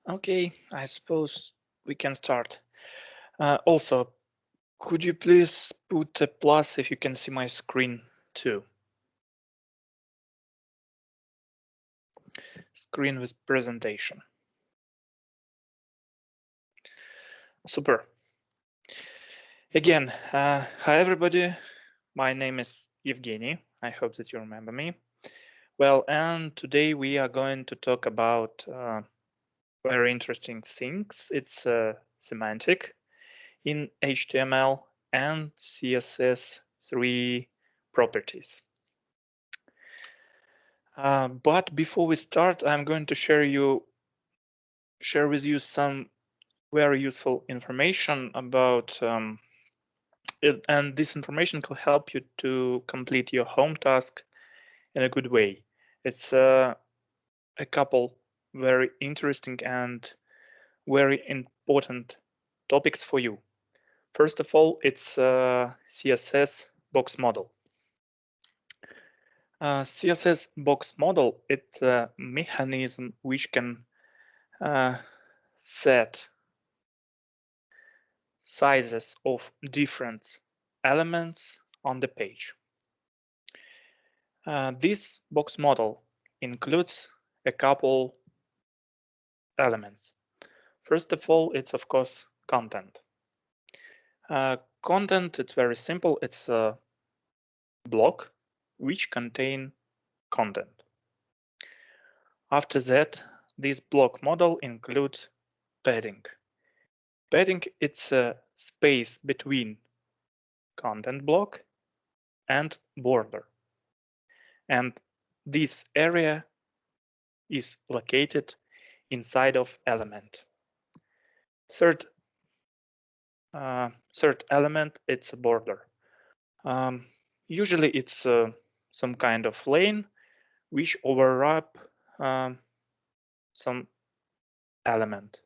Okay, I suppose we can start. Also, could you please put a plus if you can see my screen too? Screen with presentation. Super. Again, hi everybody. My name is Evgeny. I hope that you remember me. Well, and today we are going to talk about very interesting things. It's semantic in HTML and CSS3 properties. But before we start, I'm going to share with you some very useful information about it, and this information can help you to complete your home task in a good way. It's a couple very interesting and very important topics for you. First of all, it's CSS box model. CSS box model, it's a mechanism which can set sizes of different elements on the page. This box model includes a couple elements. First of all, it's of course content. Content, it's very simple. It's a block which contain content. After that, this block model includes padding. Padding, it's a space between content block and border. And this area is located inside of element. Third element, it's a border. Usually it's some kind of lane which overlap some element.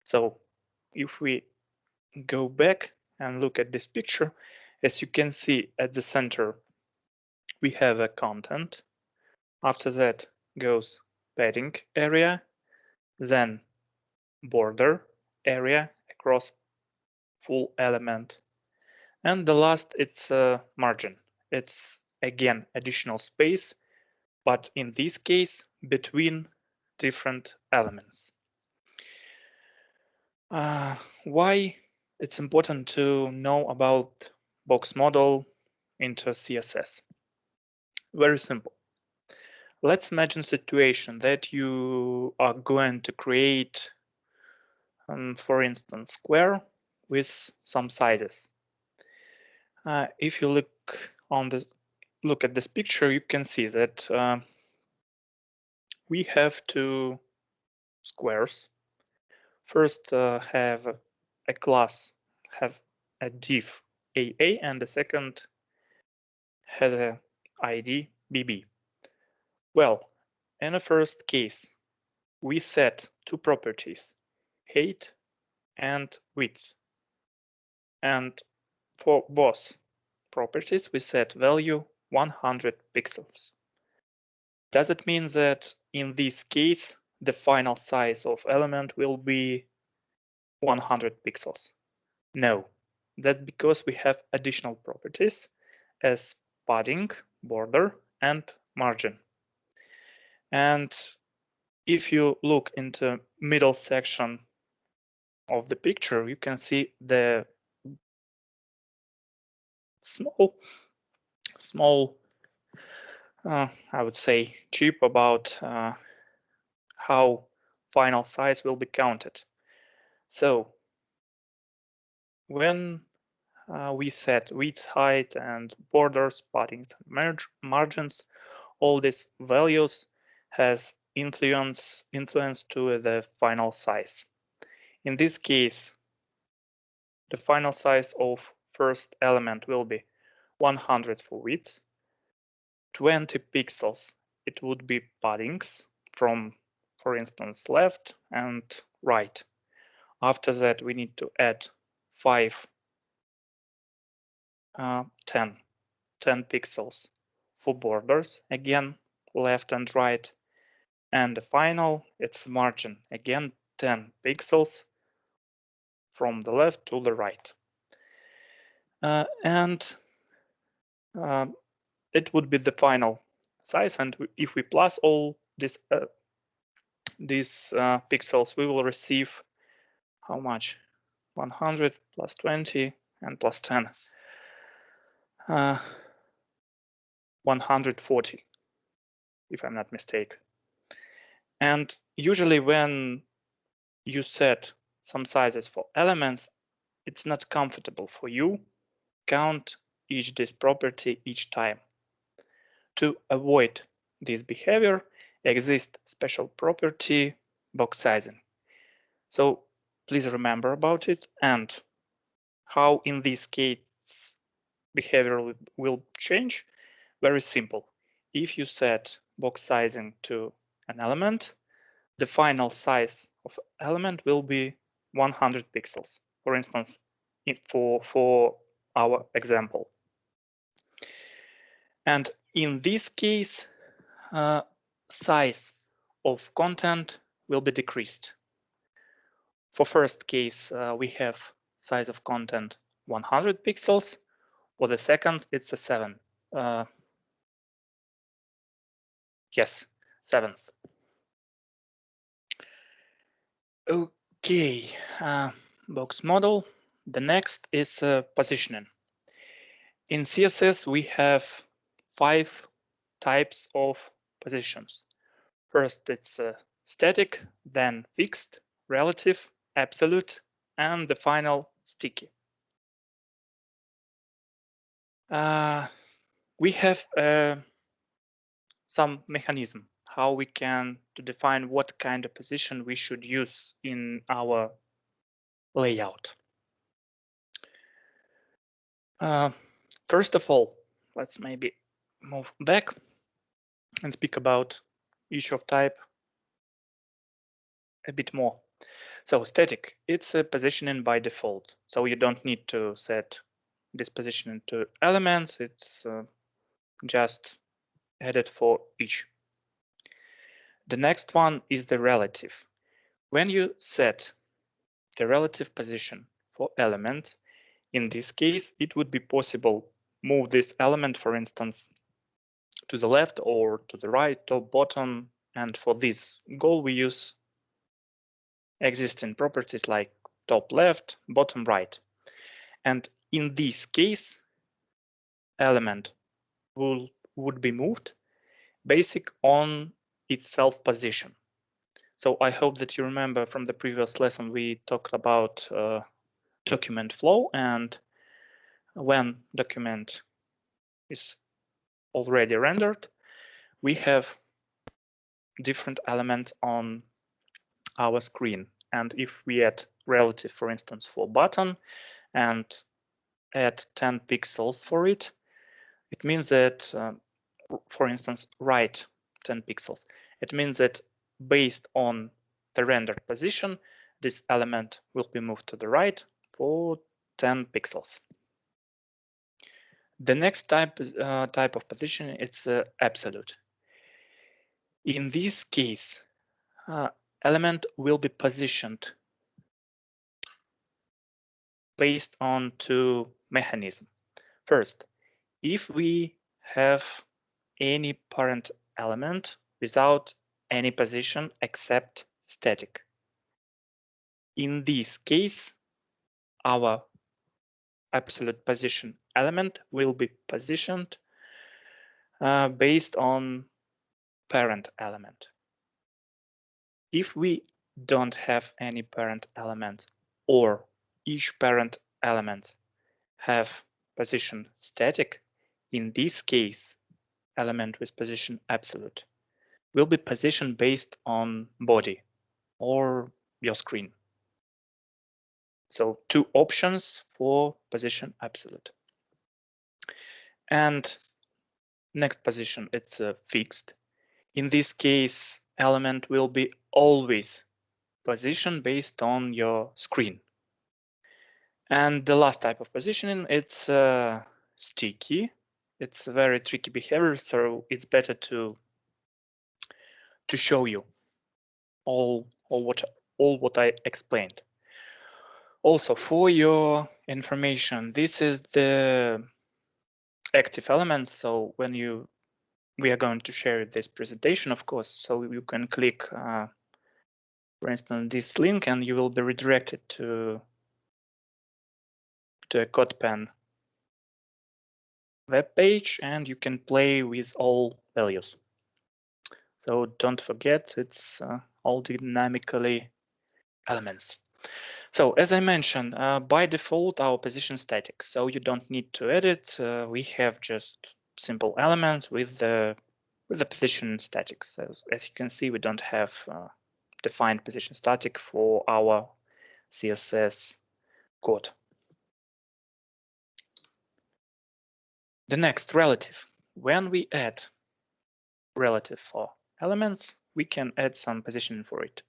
So if we go back and look at this picture, as you can see at the center, we have a content. After that goes padding area, then border area across full element. And the last, it's a margin. It's again additional space, but in this case, between different elements. Why it's important to know about box model into CSS? Very simple. Let's imagine a situation that you are going to create, for instance, square with some sizes. If you look at this picture, you can see that we have two squares. First, have a class, have a div AA, and the second has a ID BB. Well, in the first case, we set two properties, height and width. And for both properties, we set value 100 pixels. Does it mean that in this case, the final size of element will be 100 pixels? No, that's because we have additional properties as padding, border, and margin. And if you look into middle section of the picture, you can see the small, I would say, chip about how final size will be counted. So when we set width, height, and borders, paddings, and margins, all these values has influence to the final size. In this case, the final size of first element will be 100 for width, 20 pixels, it would be paddings from, for instance, left and right. After that, we need to add 10 pixels for borders, again, left and right. And the final, it's margin, again, 10 pixels from the left to the right. And it would be the final size. And if we plus all these pixels, we will receive how much? 100 plus 20 and plus 10. 140, if I'm not mistaken. And usually when you set some sizes for elements, it's not comfortable for you count this property each time. To avoid this behavior, exists special property box sizing. So please remember about it and how in this case behavior will change. Very simple. If you set box sizing to an element, the final size of element will be 100 pixels. For instance, for our example. And in this case, size of content will be decreased. For first case, we have size of content 100 pixels. For the second, it's a 7. Yes, 7th. Okay, box model. The next is positioning. In CSS, we have 5 types of positions. First, it's static, then fixed, relative, absolute, and the final sticky. We have some mechanism how we can to define what kind of position we should use in our layout. First of all, let's maybe move back and speak about each of type a bit more. So static, it's a positioning by default. So you don't need to set this positioning to elements. It's just added for each. The next one is the relative. When you set the relative position for element, in this case, it would be possible move this element, for instance, to the left or to the right, top, bottom. And for this goal, we use existing properties like top left, bottom right. And in this case, element would be moved basic on its self position. So I hope that you remember from the previous lesson we talked about document flow, and when document is already rendered, we have different elements on our screen. And if we add relative, for instance, for button and add 10 pixels for it, it means that, for instance, right 10 pixels. It means that based on the rendered position, this element will be moved to the right for 10 pixels. The next type of position is absolute. In this case, element will be positioned based on 2 mechanisms. First, if we have any parent element without any position except static. In this case, our absolute position element will be positioned based on parent element. If we don't have any parent element or each parent element have position static, in this case, element with position absolute will be positioned based on body or your screen. So 2 options for position absolute. And next position, it's fixed. In this case, element will be always positioned based on your screen. And the last type of positioning, it's sticky. It's a very tricky behavior, so it's better to show you all all what I explained. Also, for your information, this is the active elements. So when we are going to share this presentation, of course, so you can click, for instance, this link, and you will be redirected to a CodePen web page, and you can play with all values. So don't forget, it's all dynamically elements. So as I mentioned, by default, our position static. So you don't need to edit. We have just simple elements with the position static. So as you can see, we don't have defined position static for our CSS code. The next, relative. When we add relative for elements, we can add some positioning for it.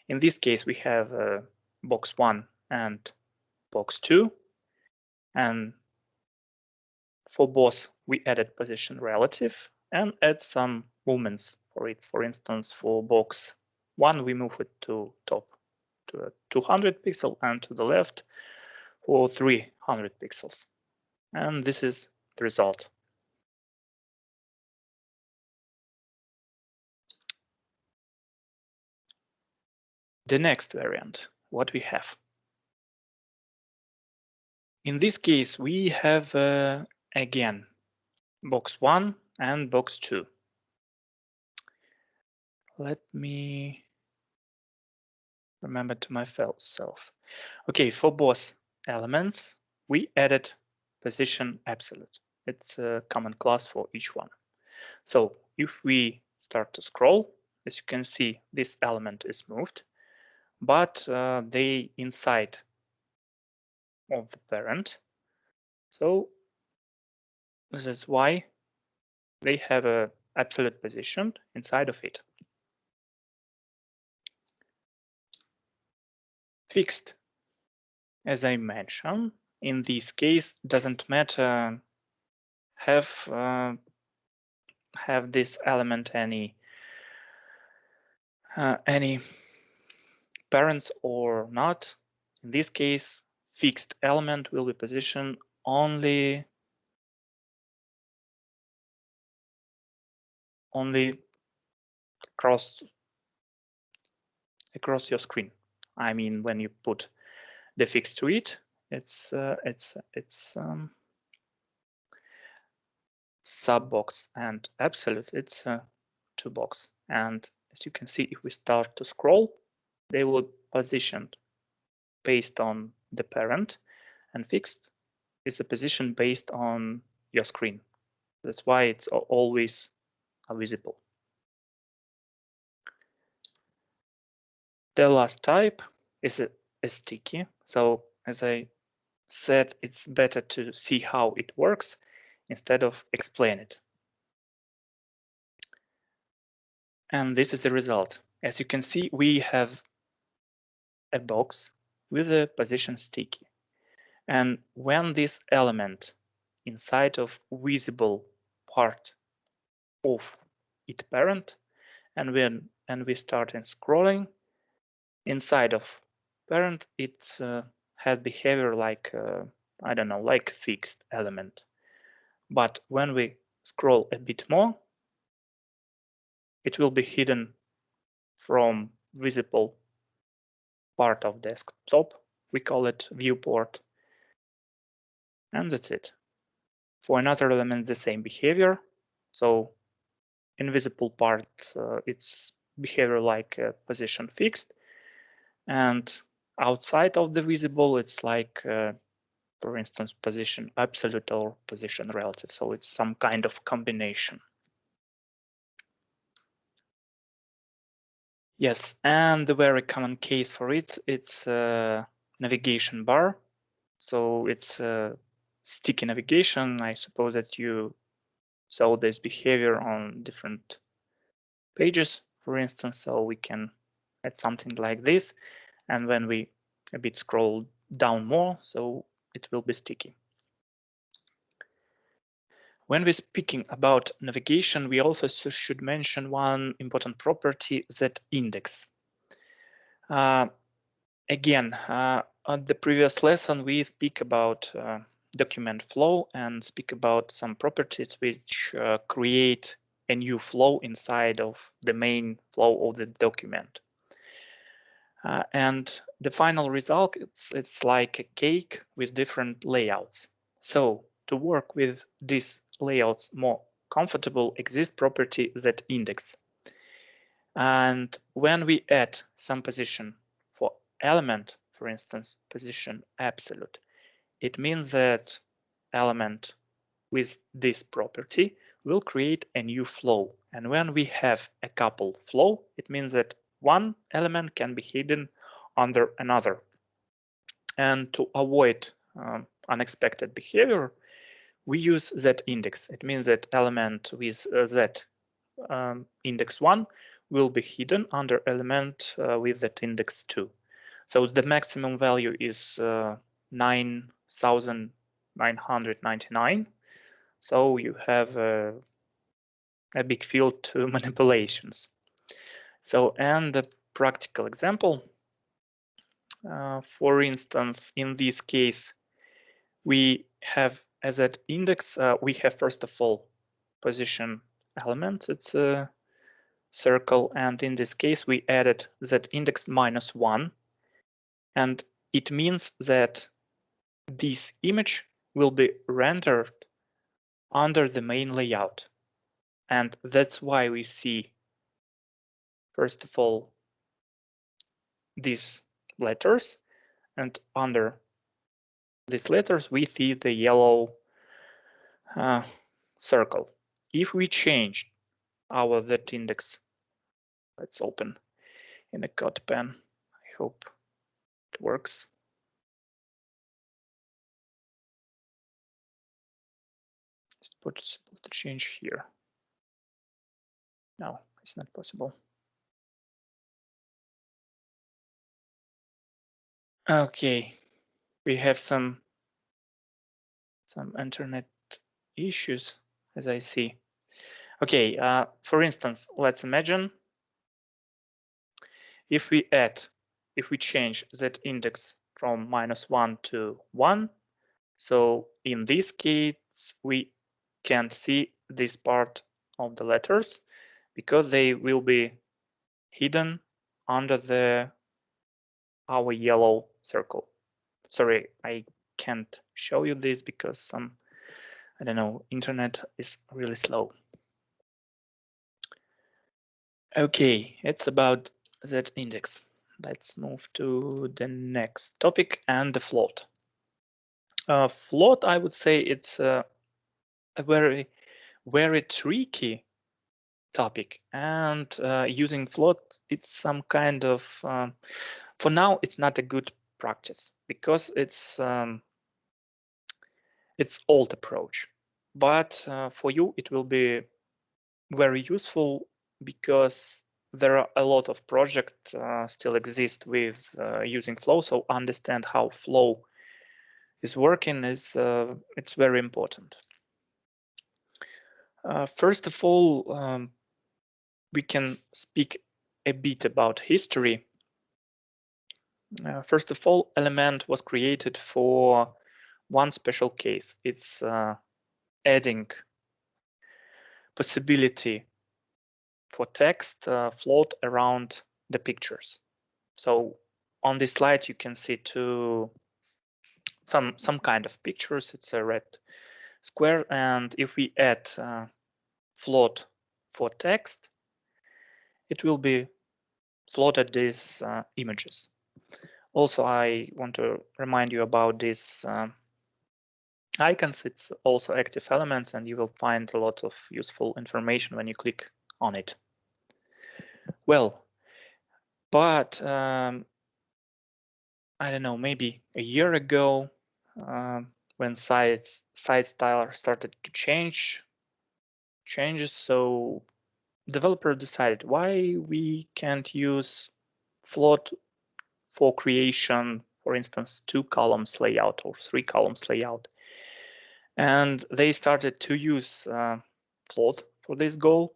In this case, we have box 1 and box 2, and for both, we added position relative and add some movements for it. For instance, for box 1, we move it to top to a 200 pixel and to the left for 300 pixels. And this is the result. The next variant, what we have. In this case, we have again box 1 and box 2. Let me remember to myself. Okay, for both elements, we added position absolute. It's a common class for each one. So if we start to scroll, as you can see, this element is moved, but they inside of the parent. So this is why they have a absolute position inside of it. Fixed, as I mentioned, in this case, doesn't matter have this element any parents or not. In this case, fixed element will be positioned only across your screen. I mean, when you put the fixed to it, it's sub box, and absolute, it's a 2 box. And as you can see, if we start to scroll, they will be positioned based on the parent, and fixed is the position based on your screen. That's why it's always visible. The last type is a sticky. So as I said, it's better to see how it works instead of explain it. And this is the result. As you can see, we have a box with a position sticky. And when this element inside of visible part of its parent, and we start in scrolling inside of parent, it has behavior like I don't know, like fixed element. But when we scroll a bit more, it will be hidden from visible part of desktop. We call it viewport, and that's it. For another element, the same behavior. So invisible part, it's behavior like position fixed, and outside of the visible, it's like for instance, position absolute or position relative. So it's some kind of combination. Yes, and the very common case for it, it's a navigation bar. So it's a sticky navigation. I suppose that you saw this behavior on different pages, for instance. So we can add something like this. And when we a bit scroll down more, so it will be sticky. When we're speaking about navigation, we also should mention one important property, that index. Again, on the previous lesson, we speak about document flow and speak about some properties which create a new flow inside of the main flow of the document. And the final result, it's like a cake with different layouts. So to work with these layouts more comfortable, exists property zIndex. And when we add some position for element, for instance, position absolute, it means that element with this property will create a new flow. And when we have a couple flow, it means that one element can be hidden under another. And to avoid unexpected behavior, we use zIndex. It means that element with z index 1 will be hidden under element with that index 2. So the maximum value is 9,999. So you have a big field to manipulations. So, and a practical example, for instance, in this case, we have as that index, we have first of all position element. It's a circle, and in this case we added zIndex -1, and it means that this image will be rendered under the main layout, and that's why we see first of all these letters, and under these letters we see the yellow circle. If we change our zIndex, let's open in a CodePen. I hope it works. It's possible to change here. No, it's not possible. Okay, we have some internet issues, as I see. Okay, for instance, let's imagine if we change zIndex from -1 to 1. So in this case, we can't see this part of the letters because they will be hidden under our yellow circle. Sorry, I can't show you this because I don't know, internet is really slow. Okay, it's about zIndex. Let's move to the next topic and the float. Float, I would say it's a very, very tricky topic, and using float, it's some kind of, for now, it's not a good practice because it's old approach, but for you, it will be very useful because there are a lot of projects still exist with using flow. So understand how flow is working is it's very important. First of all, we can speak a bit about history. First of all, element was created for one special case. It's adding possibility for text float around the pictures. So on this slide, you can see some kind of pictures. It's a red square, and if we add float for text, it will be floated these images. Also, I want to remind you about these icons. It's also active elements, and you will find a lot of useful information when you click on it. Well, but I don't know, maybe a year ago, when site style started to changes, so developer decided why we can't use float for creation, for instance, 2 columns layout or 3 columns layout. And they started to use float for this goal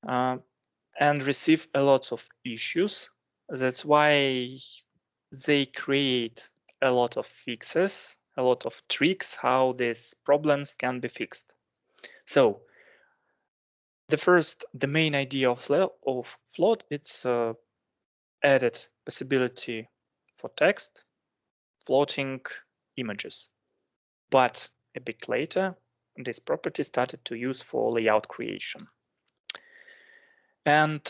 and receive a lot of issues That's why they create a lot of fixes, a lot of tricks how these problems can be fixed. So the main idea of float, it's added possibility for text, floating images. But a bit later, this property started to use for layout creation. And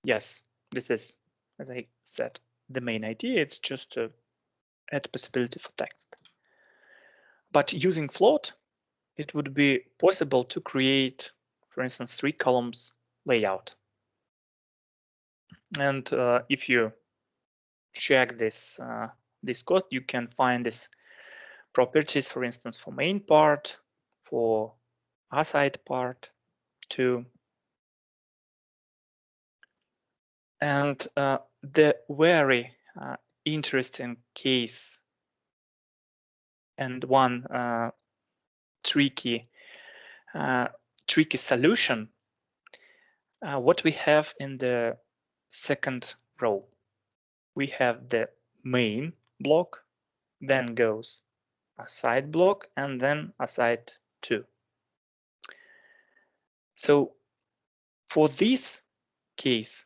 yes, this is, as I said, the main idea. It's just to add possibility for text. But using float, it would be possible to create, for instance, 3 columns layout. And if you check this code, you can find these properties, for instance, for main part, for aside part too. And the very interesting case and one tricky solution, what we have in the second row. We have the main block, then goes aside block, and then aside 2. So for this case,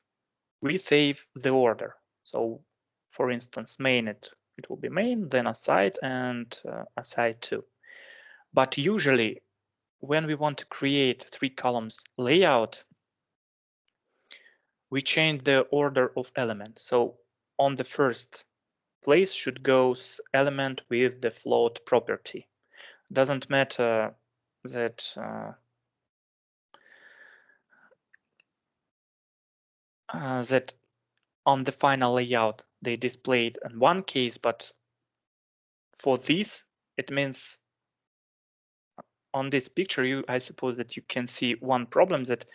we save the order. So for instance, main, it will be main, then aside, and aside 2. But usually when we want to create 3 columns layout, we change the order of element. So on the first place should go element with the float property. Doesn't matter that that on the final layout they displayed in one case, but for this it means on this picture I suppose that you can see one problem, that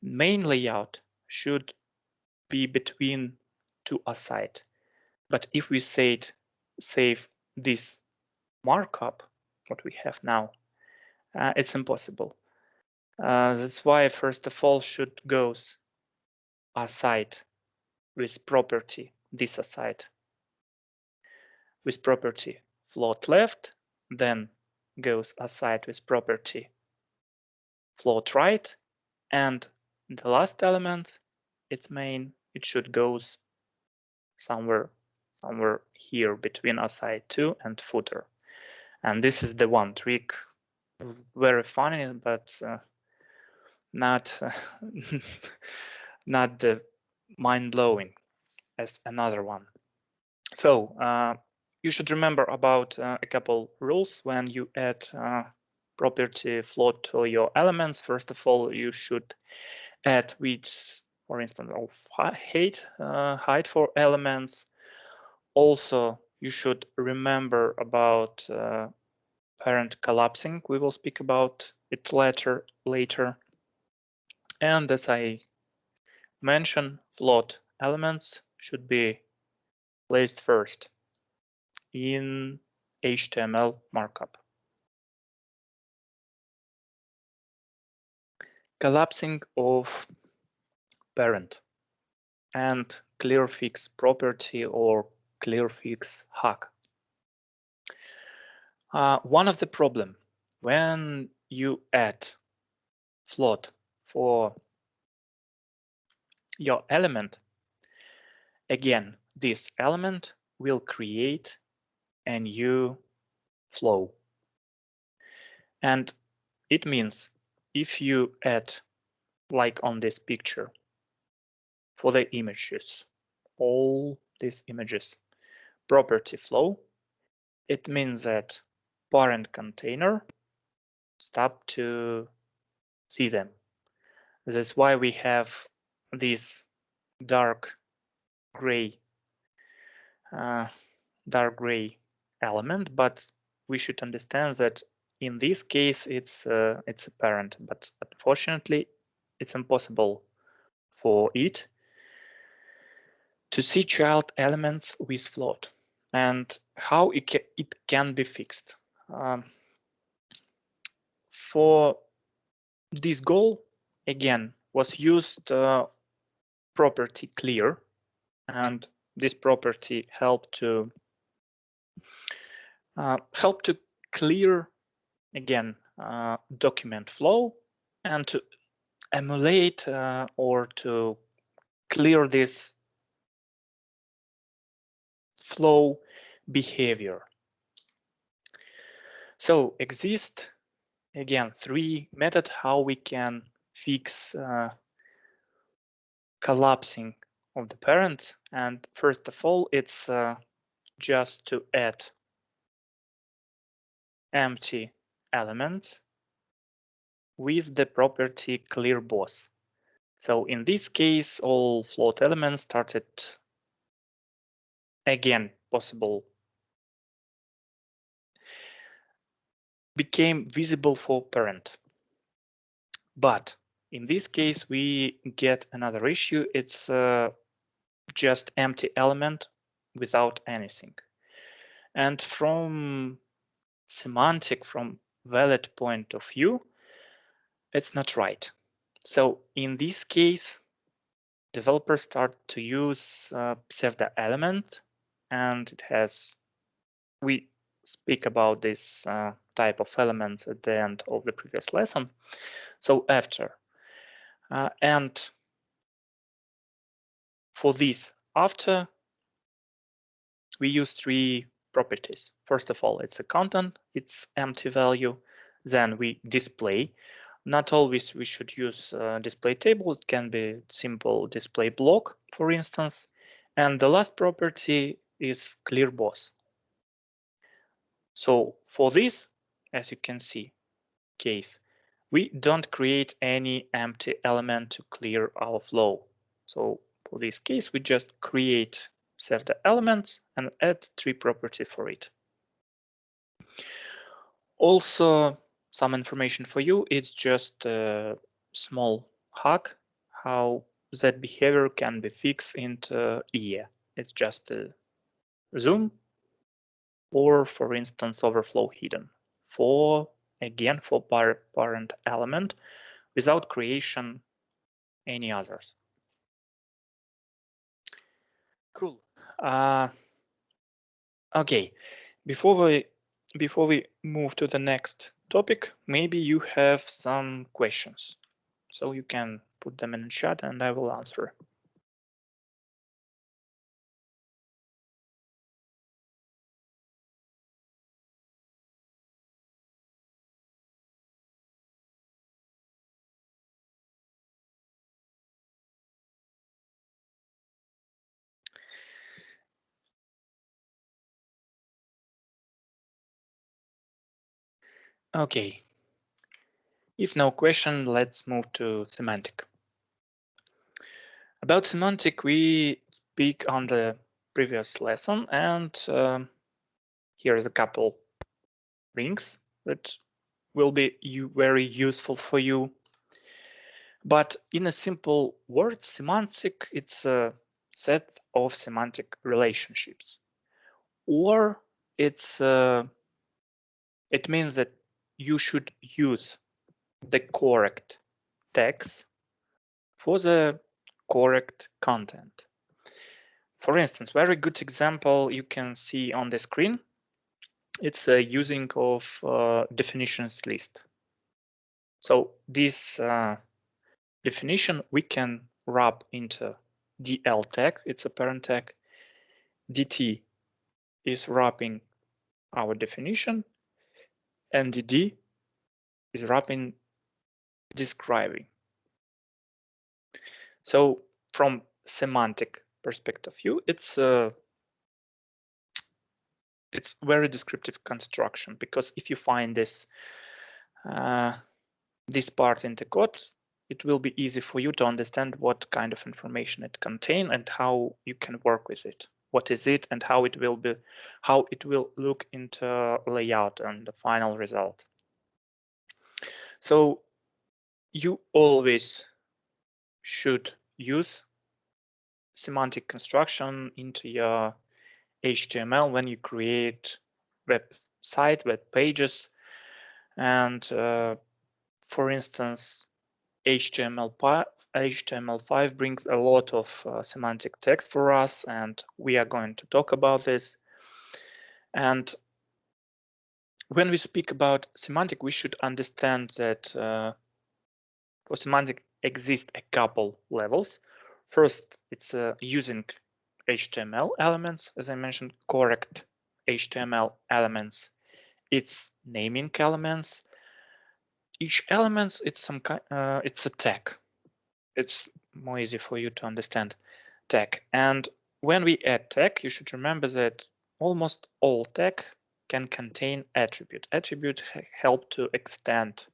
main layout should be between 2 aside. But if we save this markup, what we have now, it's impossible. That's why first of all should goes aside with property, this aside with property float left, then goes aside with property float right, and the last element, its main, it should goes somewhere here between aside 2 and footer. And this is the one trick, very funny, but not not the mind-blowing as another one. So you should remember about a couple rules when you add property float to your elements. First of all, you should add width, for instance, of height for elements. Also, you should remember about parent collapsing. We will speak about it later. And as I mentioned, float elements should be placed first in HTML markup. Collapsing of parent and clearfix property or clearfix hack. One of the problem when you add float for your element, again, this element will create a new flow. And it means if you add, like on this picture, for the images, all these images, property flow, it means that parent container stop to see them. That's why we have this dark gray element, but we should understand that in this case it's a parent, but unfortunately it's impossible for it to see child elements with float. And how it can be fixed. For this goal, again, was used property clear, and this property help to clear again document flow and to emulate or to clear this flow behavior. So exist again 3 methods how we can fix collapsing of the parent. And first of all, it's just to add empty element with the property clear boss. So in this case, all float elements started again possible became visible for parent. But in this case, we get another issue. It's just empty element without anything. And from semantic, from valid point of view, it's not right. So in this case, developers start to use pseudo element, and it has, we speak about this type of elements at the end of the previous lesson. So after, and for this, after, we use 3 properties. First of all, it's a content, it's empty value. Then we display. Not always we should use display table. It can be simple display block, for instance. And the last property is clear boss. So for this, as you can see, case, we don't create any empty element to clear our flow. So for this case, we just create pseudo elements and add 3 properties for it. Also, some information for you. It's just a small hack how that behavior can be fixed into EA. It's just a zoom or, for instance, overflow hidden for, again, for parent element without creation any others. Cool. Okay, before we move to the next topic, maybe you have some questions. So you can put them in the chat and I will answer. Okay. If no question, let's move to semantic. About semantic, we speak on the previous lesson, and here's a couple links that will be very useful for you. But in a simple word, semantic, it's a set of semantic relationships, or it means that you should use the correct text for the correct content. For instance, very good example you can see on the screen. It's a using of definitions list. So this definition we can wrap into DL tag. It's a parent tag. DT is wrapping our definition, and DD is wrapping describing. So from semantic perspective view, it's very descriptive construction, because if you find this this part in the code, it will be easy for you to understand what kind of information it contains and how you can work with it. What is it and how it will look into layout and the final result. So you always should use semantic construction into your HTML when you create website, web pages, and for instance, HTML5 brings a lot of semantic text for us, and we are going to talk about this. And when we speak about semantic, we should understand that for semantic exist a couple levels. First, it's using HTML elements, as I mentioned, correct HTML elements. It's naming elements. Each element, it's a tag. It's more easy for you to understand tag. And when we add tag, you should remember that almost all tag can contain attribute. Attribute help to extend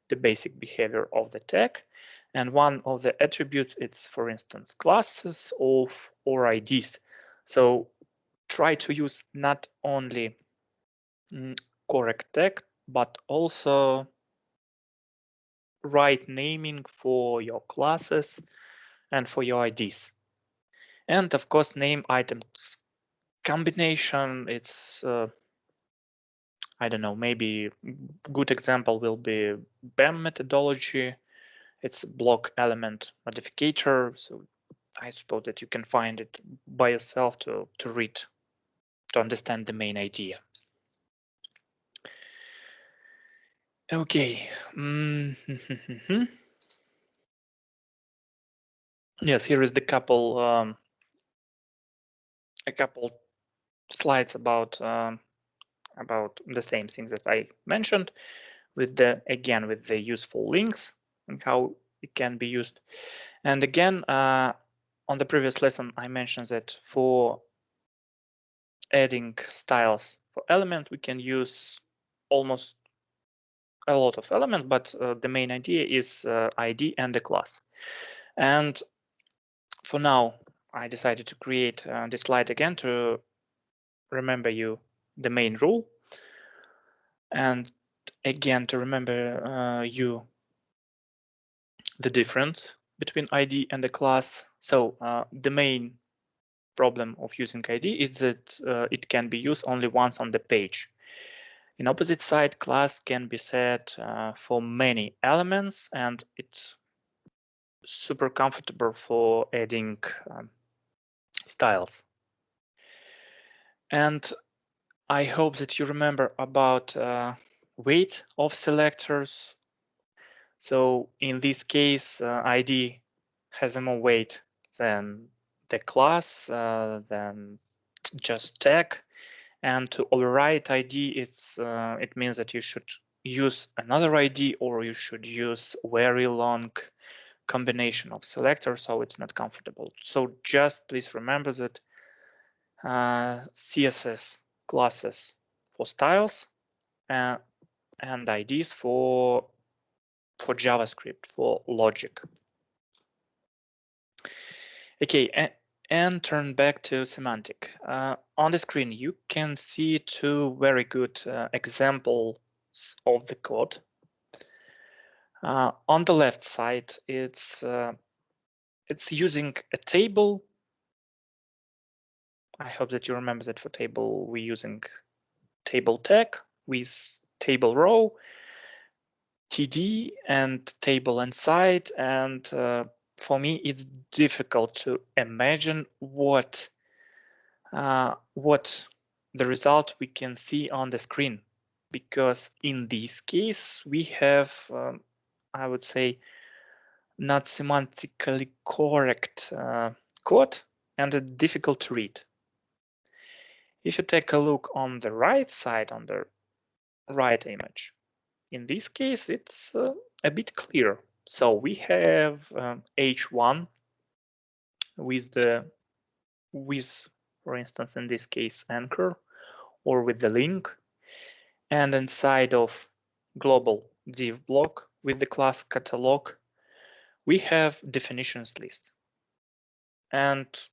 the basic behavior of the tag. And one of the attributes, it's for instance, classes or IDs. So try to use not only correct tag, but also right naming for your classes and for your IDs. And of course, name items combination, it's I don't know, maybe good example will be BEM methodology. It's block element modificator. So I suppose that you can find it by yourself to read, to understand the main idea. Okay. Yes, here is the a couple slides about the same things that I mentioned, with the useful links and how it can be used. And again, on the previous lesson, I mentioned that for adding styles for element, we can use almost a lot of elements, but the main idea is ID and the class. And for now, I decided to create this slide again to remember you the main rule, and again to remember you the difference between ID and the class. So the main problem of using ID is that it can be used only once on the page. In opposite side, class can be set for many elements, and it's super comfortable for adding styles. And I hope that you remember about weight of selectors. So in this case, ID has a more weight than the class, than just tag. And to override ID, it means that you should use another ID, or you should use very long combination of selectors, so it's not comfortable. So just please remember that CSS classes for styles and IDs for JavaScript, for logic. Okay, and turn back to semantic. On the screen, you can see two very good examples of the code. On the left side, it's using a table. I hope that you remember that for table, we're using table tag with table row, TD, and table inside. And for me, it's difficult to imagine what the result we can see on the screen, because in this case we have, I would say, not semantically correct code and difficult to read. If you take a look on the right side, on the right image, in this case it's a bit clear. So we have H1 with for instance, in this case, anchor, or with the link, and inside of global div block with the class catalog, we have definitions list, and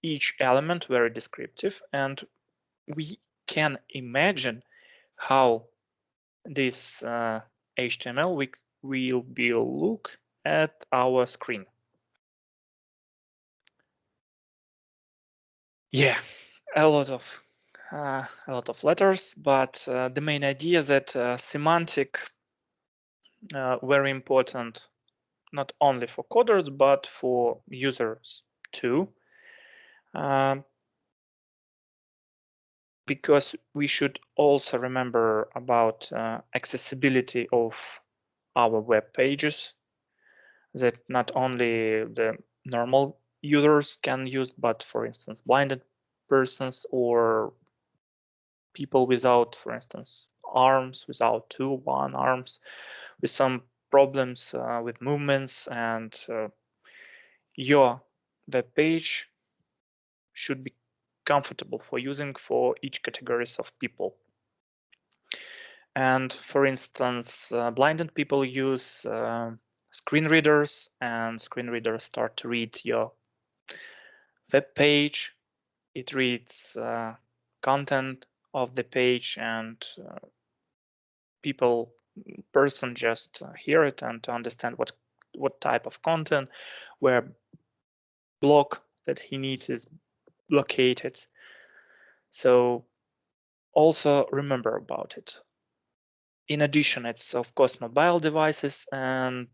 each element very descriptive, and we can imagine how this HTML will be look at our screen. Yeah, a lot of letters, but the main idea that semantic very important not only for coders, but for users too. Because we should also remember about accessibility of our web pages, that not only the normal users can use, but for instance, blinded persons or people without, for instance, arms, without one arms, with some problems with movements, and your web page should be comfortable for using for each categories of people. And for instance, blinded people use screen readers, and screen readers start to read your web page. It reads content of the page, and person just hear it and to understand what type of content, where block that he needs is located. So also remember about it. In addition, it's of course mobile devices and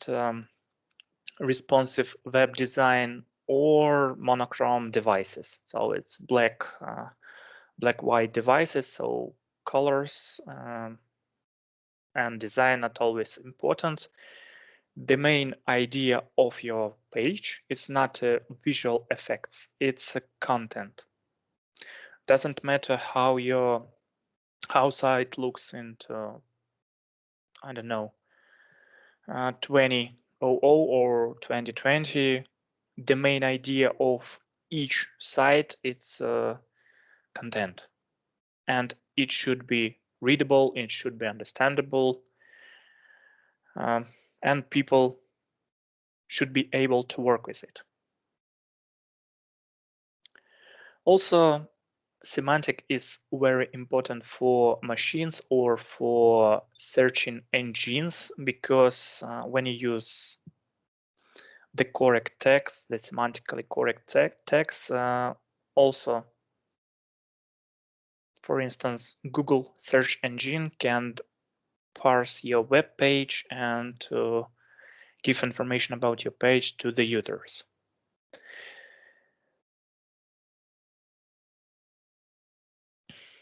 responsive web design or monochrome devices. So it's black white devices. So colors and design not always important. The main idea of your page is not visual effects, it's a content. Doesn't matter how your site looks into, I don't know, 2000 or 2020. The main idea of each site is content, and it should be readable, it should be understandable, and people should be able to work with it. Also, semantic is very important for machines or for searching engines, because when you use the correct text, the semantically correct text, also, for instance, Google search engine can parse your web page and to give information about your page to the users.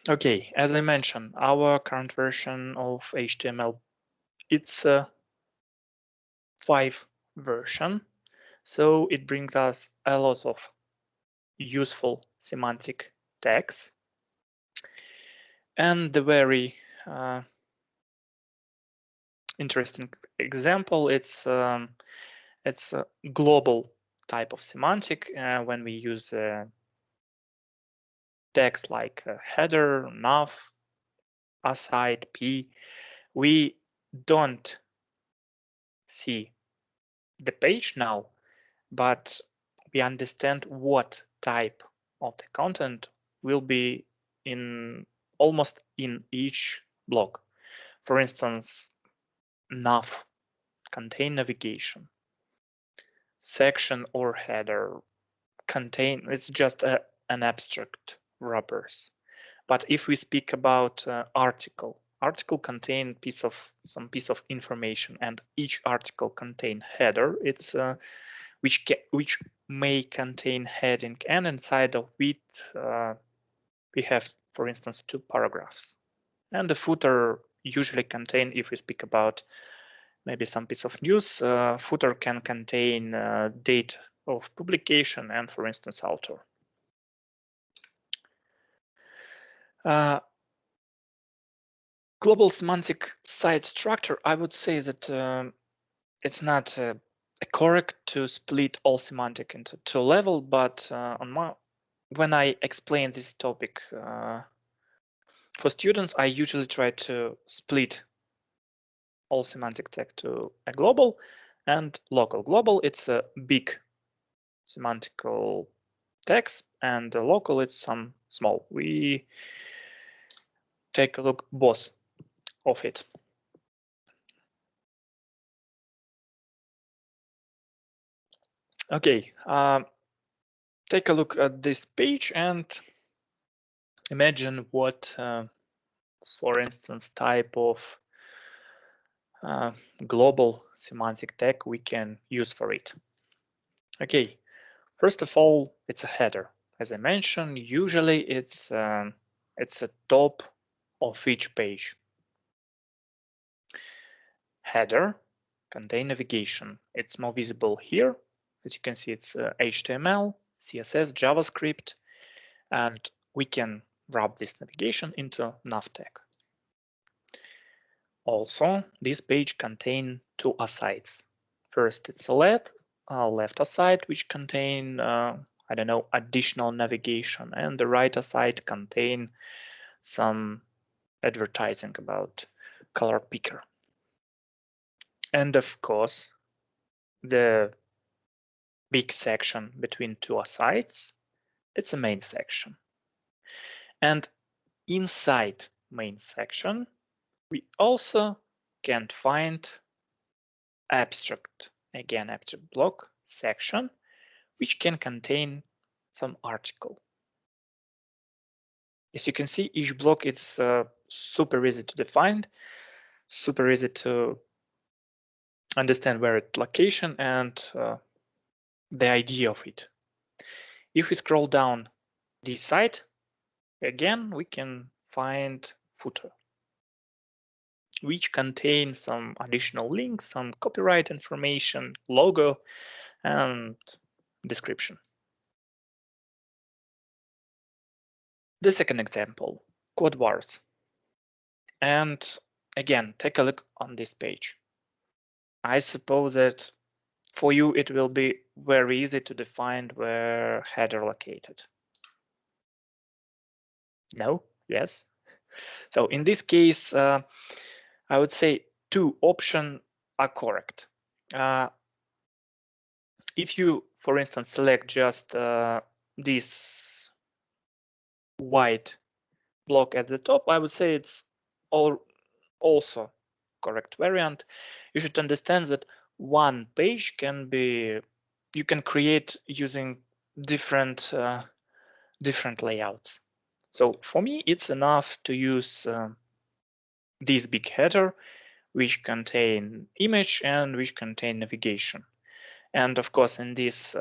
Okay, as I mentioned, our current version of HTML, it's a 5 version, so it brings us a lot of useful semantic tags. And the very interesting example, it's a global type of semantic when we use text like header, nav, aside, p. We don't see the page now, but we understand what type of the content will be in almost in each block. For instance, nav contain navigation, section or header contain, it's just an abstract wrappers. But if we speak about article contain some piece of information, and each article contain header. It's which may contain heading, and inside of it we have, for instance, 2 paragraphs. And the footer usually contain, if we speak about maybe some piece of news, footer can contain date of publication and, for instance, author. Global semantic site structure, I would say that it's not correct to split all semantic into 2 levels, but when I explain this topic for students, I usually try to split all semantic tag to a global and local. Global, it's a big semantical text, and the local, it's some small. We take a look both of it. Okay, take a look at this page and imagine what, for instance, type of global semantic tag we can use for it. Okay, first of all, it's a header. As I mentioned, usually it's a top of each page. Header contain navigation. It's more visible here. As you can see, it's HTML, CSS, JavaScript, and we can wrap this navigation into nav tag. Also, this page contains two asides. First, it's a left aside, which contain I don't know, additional navigation, and the right aside contain some advertising about color picker. And of course, the big section between two asides, it's a main section. And inside main section, we also can find abstract, again, abstract block section, which can contain some article. As you can see, each block is super easy to define, super easy to understand where its location and the idea of it. If we scroll down this side, again, we can find footer, which contains some additional links, some copyright information, logo, and description. The second example, code bars. And again, take a look on this page. I suppose that for you, it will be very easy to define where header located. No? Yes? So in this case, I would say two options are correct. If you, for instance, select just this white block at the top, I would say it's also correct variant. You should understand that one page can be, you can create using different layouts. So for me, it's enough to use this big header, which contain image and which contain navigation. And of course, in this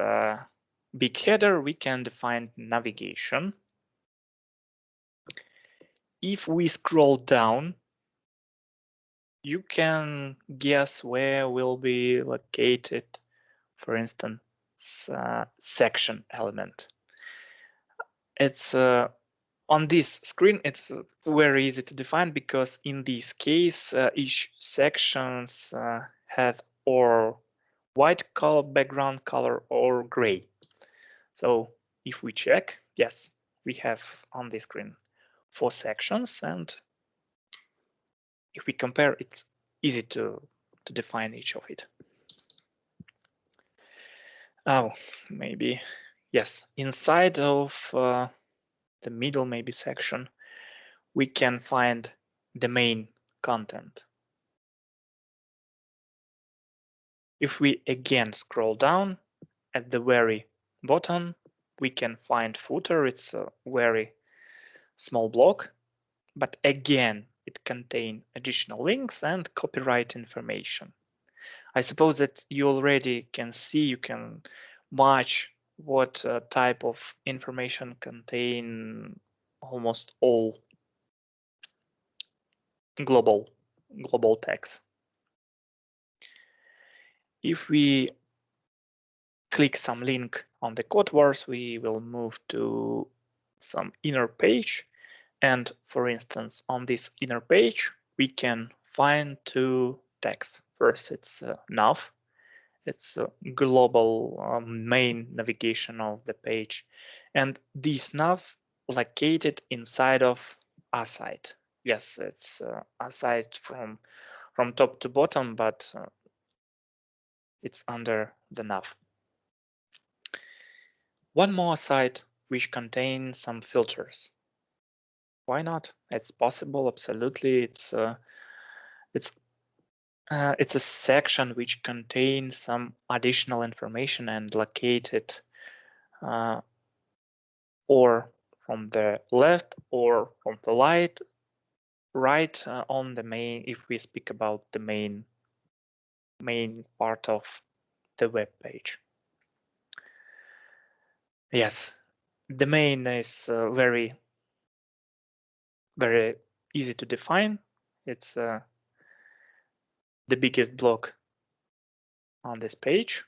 big header, we can define navigation. If we scroll down, you can guess where will be located, for instance, section element. It's on this screen, it's very easy to define because in this case, each sections has or white color background color or gray. So if we check, yes, we have on the screen 4 sections, and if we compare, it's easy to define each of it. Oh, maybe, yes, inside of the middle maybe section, we can find the main content. If we again scroll down at the very bottom, we can find footer. It's a very small block, but again, it contains additional links and copyright information. I suppose that you already can see, you can match what type of information contain almost all global tags. If we click some link on the code bars, we will move to some inner page. And for instance, on this inner page, we can find 2 tags. First, it's nav. It's a global main navigation of the page. And this nav located inside of aside. Yes, it's aside from top to bottom, but it's under the nav. One more aside which contains some filters. Why not? It's possible, absolutely. It's a section which contains some additional information and located or from the left or from the right on the main, if we speak about the main main part of the web page. Yes, the main is very easy to define. It's the biggest block on this page.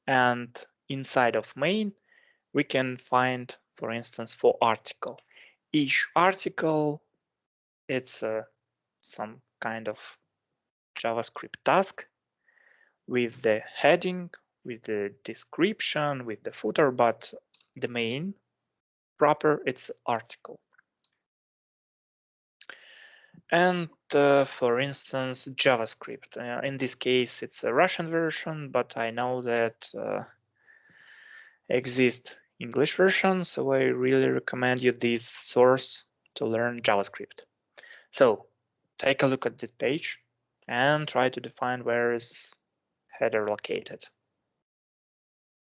And inside of main, we can find, for instance, for article. Each article, it's some kind of JavaScript task with the heading, with the description, with the footer, but the main proper, it's article. And for instance, JavaScript. In this case, it's a Russian version, but I know that exist English version, so I really recommend you this source to learn JavaScript. So take a look at this page and try to define where is header located.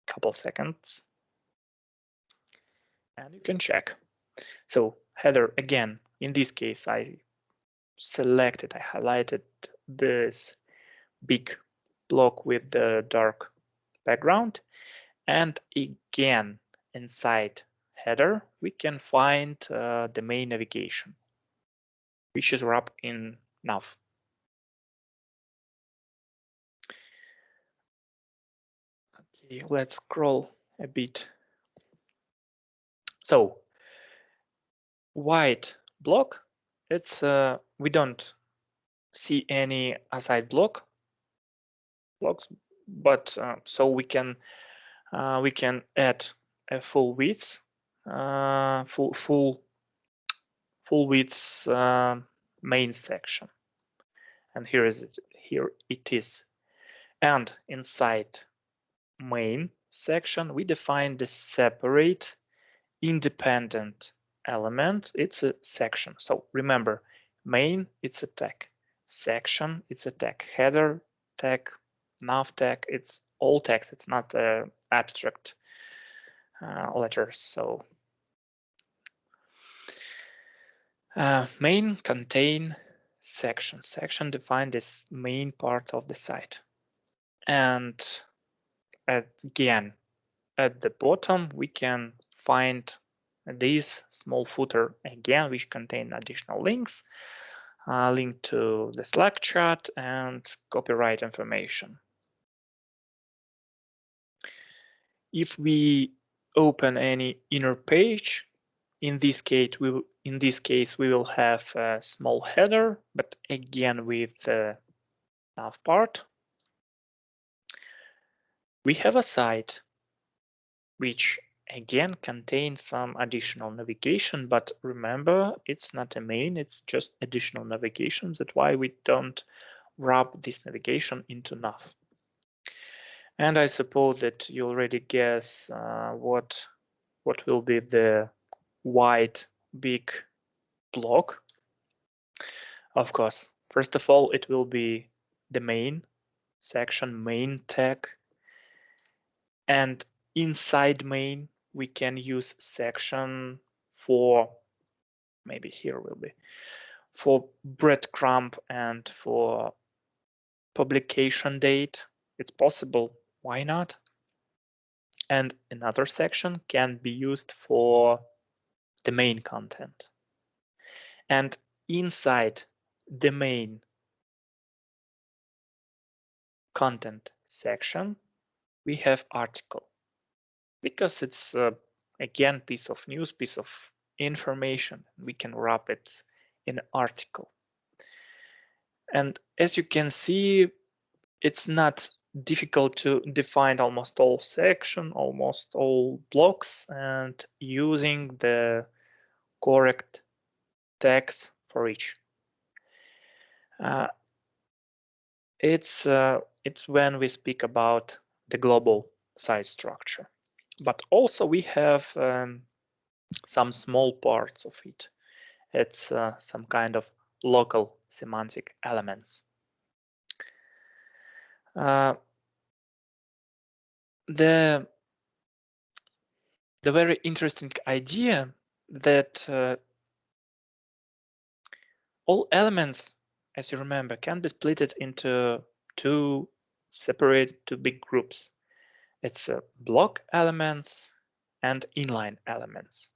Couple seconds. And you can check. So header, again, in this case, I highlighted this big block with the dark background. And again, inside header, we can find the main navigation, which is wrapped in nav. Okay, let's scroll a bit. So white block, it's we don't see any aside blocks, but so we can add a full width, full width main section, and here it is. And inside main section, we define the separate independent element. It's a section. So remember, main, it's a tag. Section, it's a tag. Header, tag, nav tag, it's all text. It's not abstract letters. So main contain section. Section define this main part of the site. And again, at the bottom, we can find this small footer again, which contain additional links, link to the Slack chat and copyright information. If we open any inner page, in this case, we will have a small header, but again with the nav part. We have a site which again contains some additional navigation, but remember, it's not a main, it's just additional navigation. That's why we don't wrap this navigation into nav. And I suppose that you already guess what will be the white big block. Of course, first of all, it will be the main section, main tag, and inside main, we can use section for, maybe here will be, for breadcrumb and for publication date. It's possible, why not? And another section can be used for the main content. And inside the main content section, we have article, because it's again piece of news, piece of information. We can wrap it in an article. And as you can see, it's not difficult to define almost all section, almost all blocks, and using the correct tags for each. It's when we speak about the global site structure, but also we have some small parts of it. It's some kind of local semantic elements. The very interesting idea that all elements, as you remember, can be split into two separate two big groups. It's block elements and inline elements.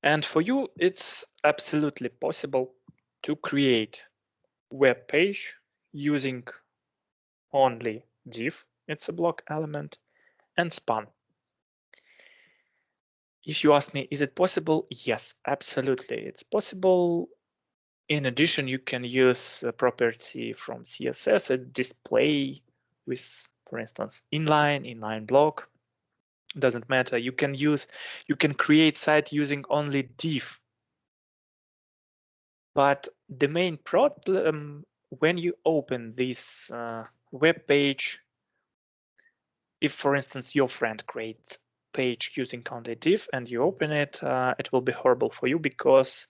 And for you, it's absolutely possible to create web page using only div, it's a block element, and span. If you ask me, is it possible? Yes, absolutely, it's possible. In addition, you can use a property from CSS, a display with, for instance, inline block. Doesn't matter. You can create site using only div. But the main problem when you open this web page, if, for instance, your friend creates page using only div and you open it, it will be horrible for you because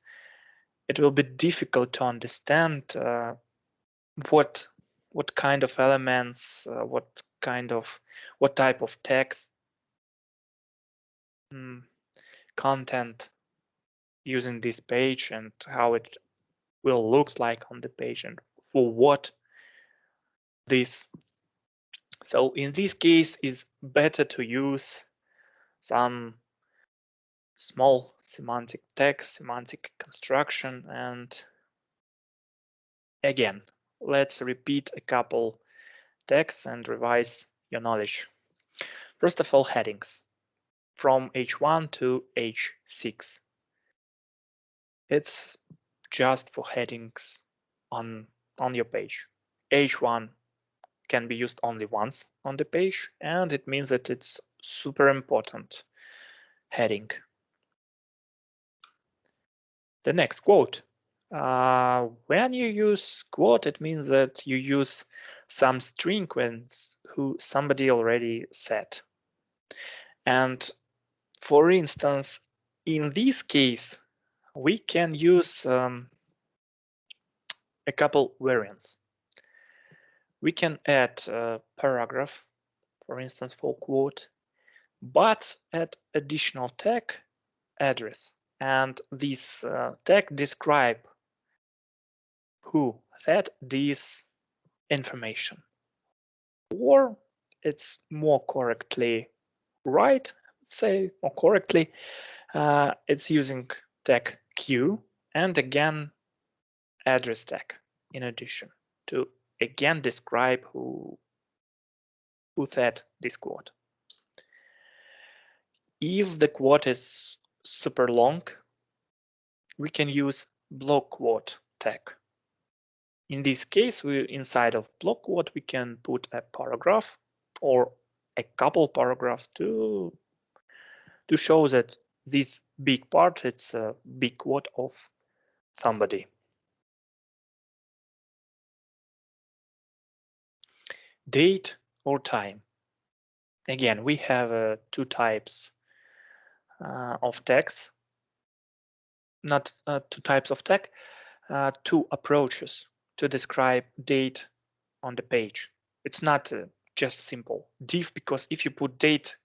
it will be difficult to understand what kind of elements, what type of text, content using this page and how it will looks like on the page and for what this. So in this case, it's better to use some small semantic text, semantic construction. And again, let's repeat a couple texts and revise your knowledge. First of all, headings from H1 to H6. It's just for headings on your page. H1 can be used only once on the page, and it means that it's super important heading. The next quote. When you use quote, it means that you use some string who somebody already said. And for instance, in this case, we can use a couple variants. We can add a paragraph, for instance, for quote, but add additional tag address. And this tag describe who said this information. Or it's more correctly it's using tag Q and again address tag in addition to again describe who said this quote. If the quote is super long, we can use block quote tag. In this case, inside of block quote, we can put a paragraph or a couple paragraphs to show that this big part, it's a big quote of somebody. Date or time. Again, we have two types of text, not two types of tag, two approaches to describe date on the page. It's not just simple div, because if you put date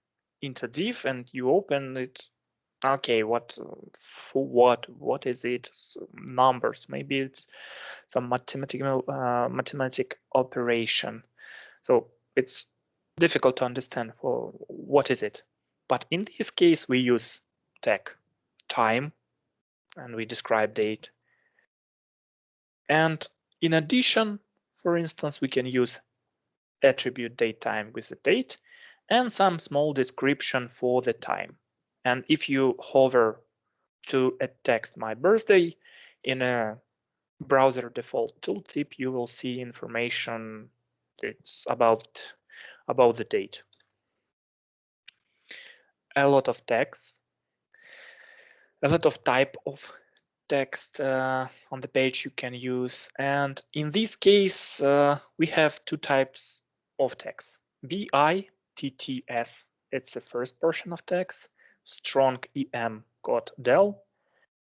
into div and you open it, okay, what is it? Numbers, maybe it's some mathematic operation. So it's difficult to understand for what is it. But in this case, we use tag time and we describe date. And in addition, for instance, we can use attribute date time with the date and some small description for the time. And if you hover to a text my birthday in a browser default tooltip, you will see information that's about the date. A lot of text, a lot of type of text on the page you can use. And in this case, we have two types of text. BITTS, it's the first portion of text. Strong EM got del,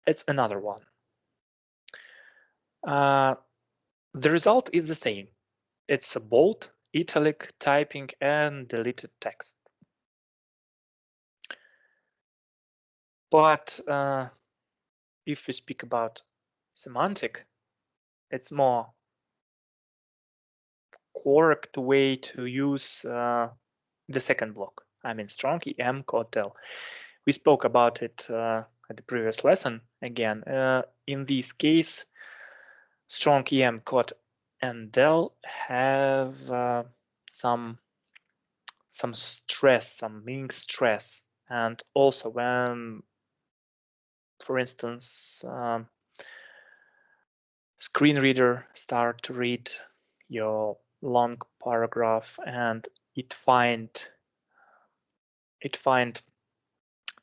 it's another one. The result is the same. It's a bold, italic, typing, and deleted text. But if we speak about semantic, it's more correct way to use the second block. I mean strong em code del. We spoke about it at the previous lesson. Again, in this case, strong em code and del have some stress, some meaning stress, and also when, for instance, screen reader start to read your long paragraph and it find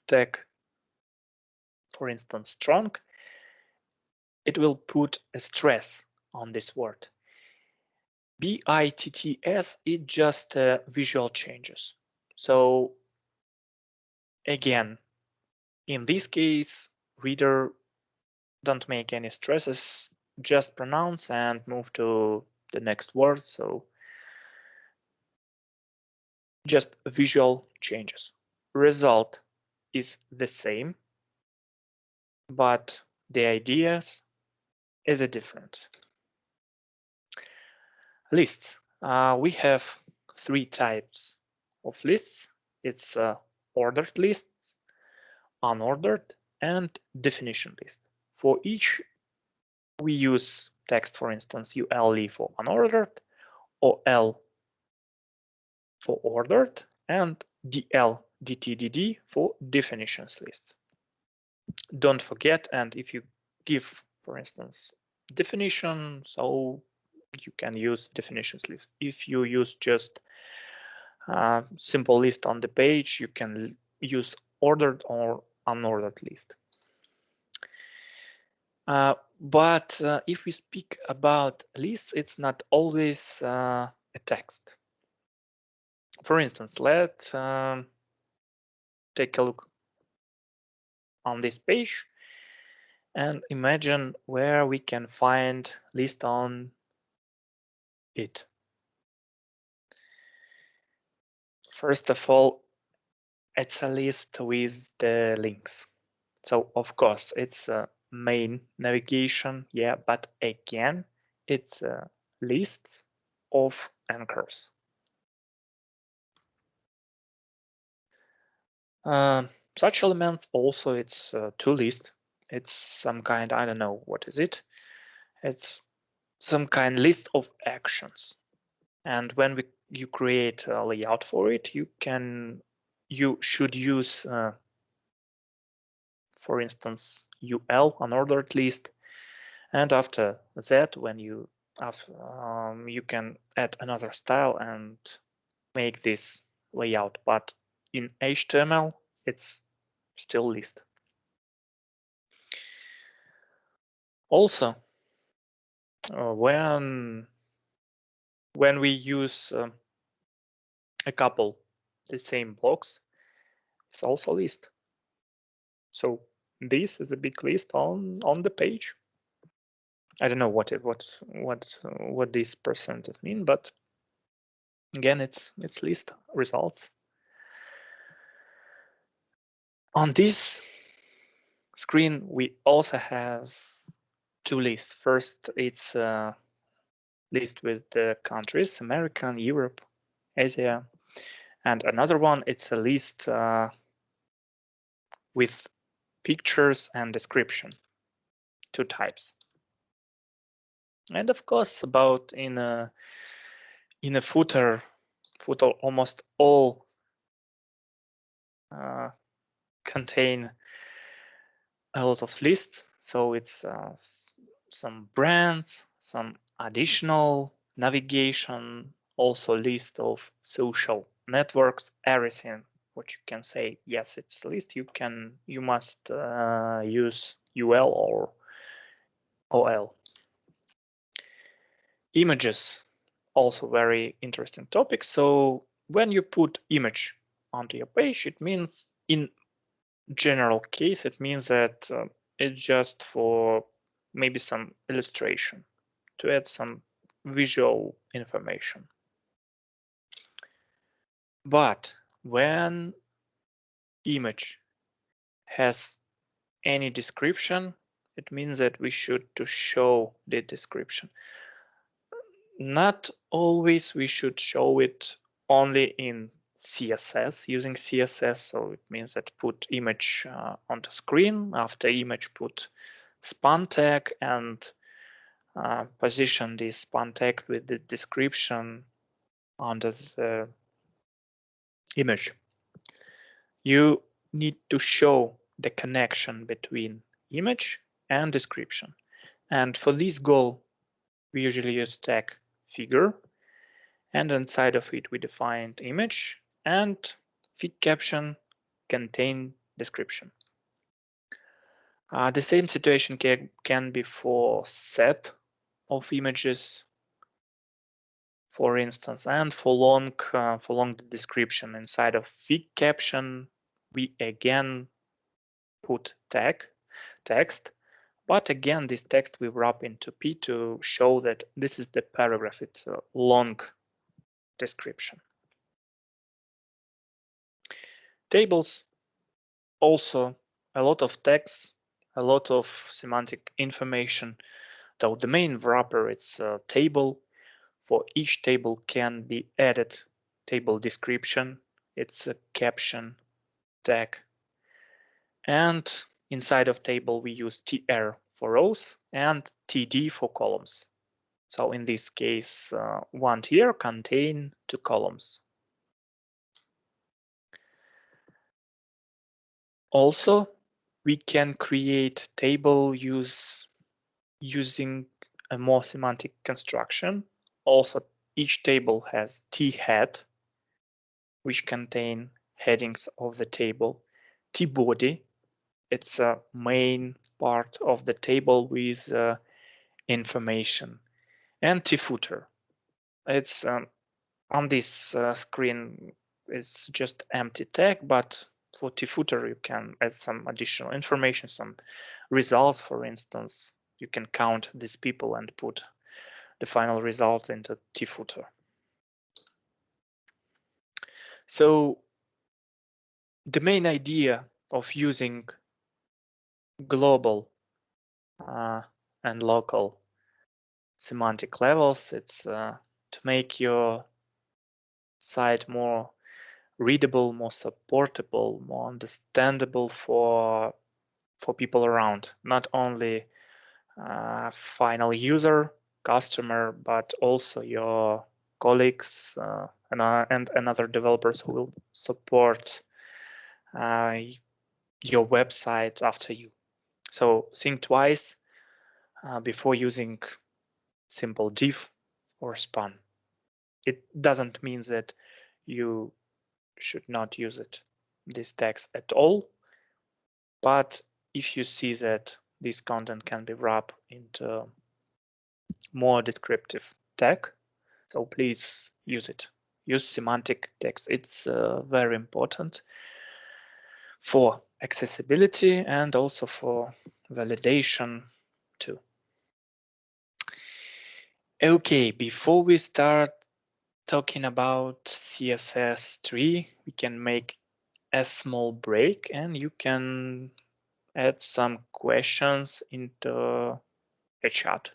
tag, for instance, strong, it will put a stress on this word. BITTS is just visual changes. So again, in this case, reader don't make any stresses, just pronounce and move to the next word. So just visual changes. Result is the same, but the ideas is different. Lists. We have three types of lists. It's ordered lists, unordered, and definition list. For each, we use text, for instance, UL for unordered, or L for ordered, and DL, DTDD for definitions list. Don't forget, and if you give, for instance, definition, so you can use definitions list. If you use just a simple list on the page, you can use ordered or unordered list. But if we speak about lists, it's not always a text. For instance, let's take a look on this page and imagine where we can find list on it. First of all, it's a list with the links. So of course it's a main navigation, yeah, but again, it's a list of anchors. Such element also it's to list. It's some kind, I don't know, what is it? It's some kind list of actions. And when you create a layout for it, you should use, for instance, UL, unordered list. And after that, when you can add another style and make this layout. But in HTML, it's still list. Also, when we use a couple the same blocks, it's also list. So this is a big list on the page. I don't know what this percentage mean, but again, it's list results. On this screen, we also have two lists. First, it's a list with the countries, American, Europe, Asia, and another one, it's a list with pictures and description, two types. And of course, about in a footer almost all contain a lot of lists. So it's some brands, some additional navigation, also list of social networks, everything. What you can say, yes, it's a list. You must use UL or OL. Images, also very interesting topic. So when you put image onto your page, it means in general case, it means that it's just for maybe some illustration to add some visual information. But when image has any description, it means that we should to show the description. not always we should show it only in CSS, using CSS. So it means that put image on the screen, after image put span tag, and position this span tag with the description under the image. You need to show the connection between image and description. And for this goal, we usually use tag figure, and inside of it we defined image, and feed caption contain description. The same situation can be for set of images, for instance, and for long description. Inside of feed caption, we again put text, but again this text we wrap into P to show that this is the paragraph. It's a long description. Tables, also a lot of text, a lot of semantic information. So the main wrapper, it's a table. For each table can be added table description, it's a caption tag, and inside of table we use tr for rows and td for columns. So in this case, one tier contain 2 columns. Also, we can create table using a more semantic construction. Also, each table has t-head, which contain headings of the table. T-body, it's a main part of the table with information. And T-footer, it's on this screen, it's just empty tag, but for T-footer you can add some additional information, some results. For instance, you can count these people and put the final result into T-footer. So the main idea of using global and local semantic levels, it's to make your site more readable, more supportable, more understandable for people around, not only final user, customer, but also your colleagues and other developers who will support your website after you. So think twice before using simple div or span. It doesn't mean that you should not use this text at all, but if you see that this content can be wrapped into more descriptive tag, so please use it. Use semantic text. It's very important for accessibility and also for validation too. Okay, before we start talking about CSS3, we can make a small break and you can add some questions into a chat.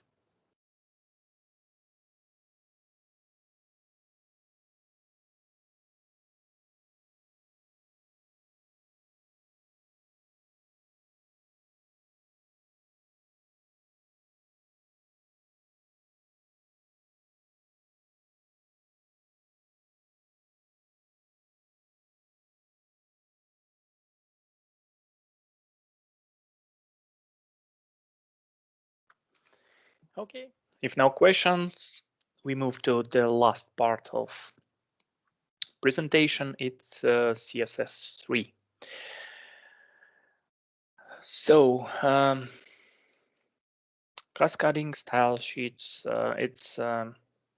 Okay, if no questions, we move to the last part of presentation. It's CSS3. So cascading style sheets, it's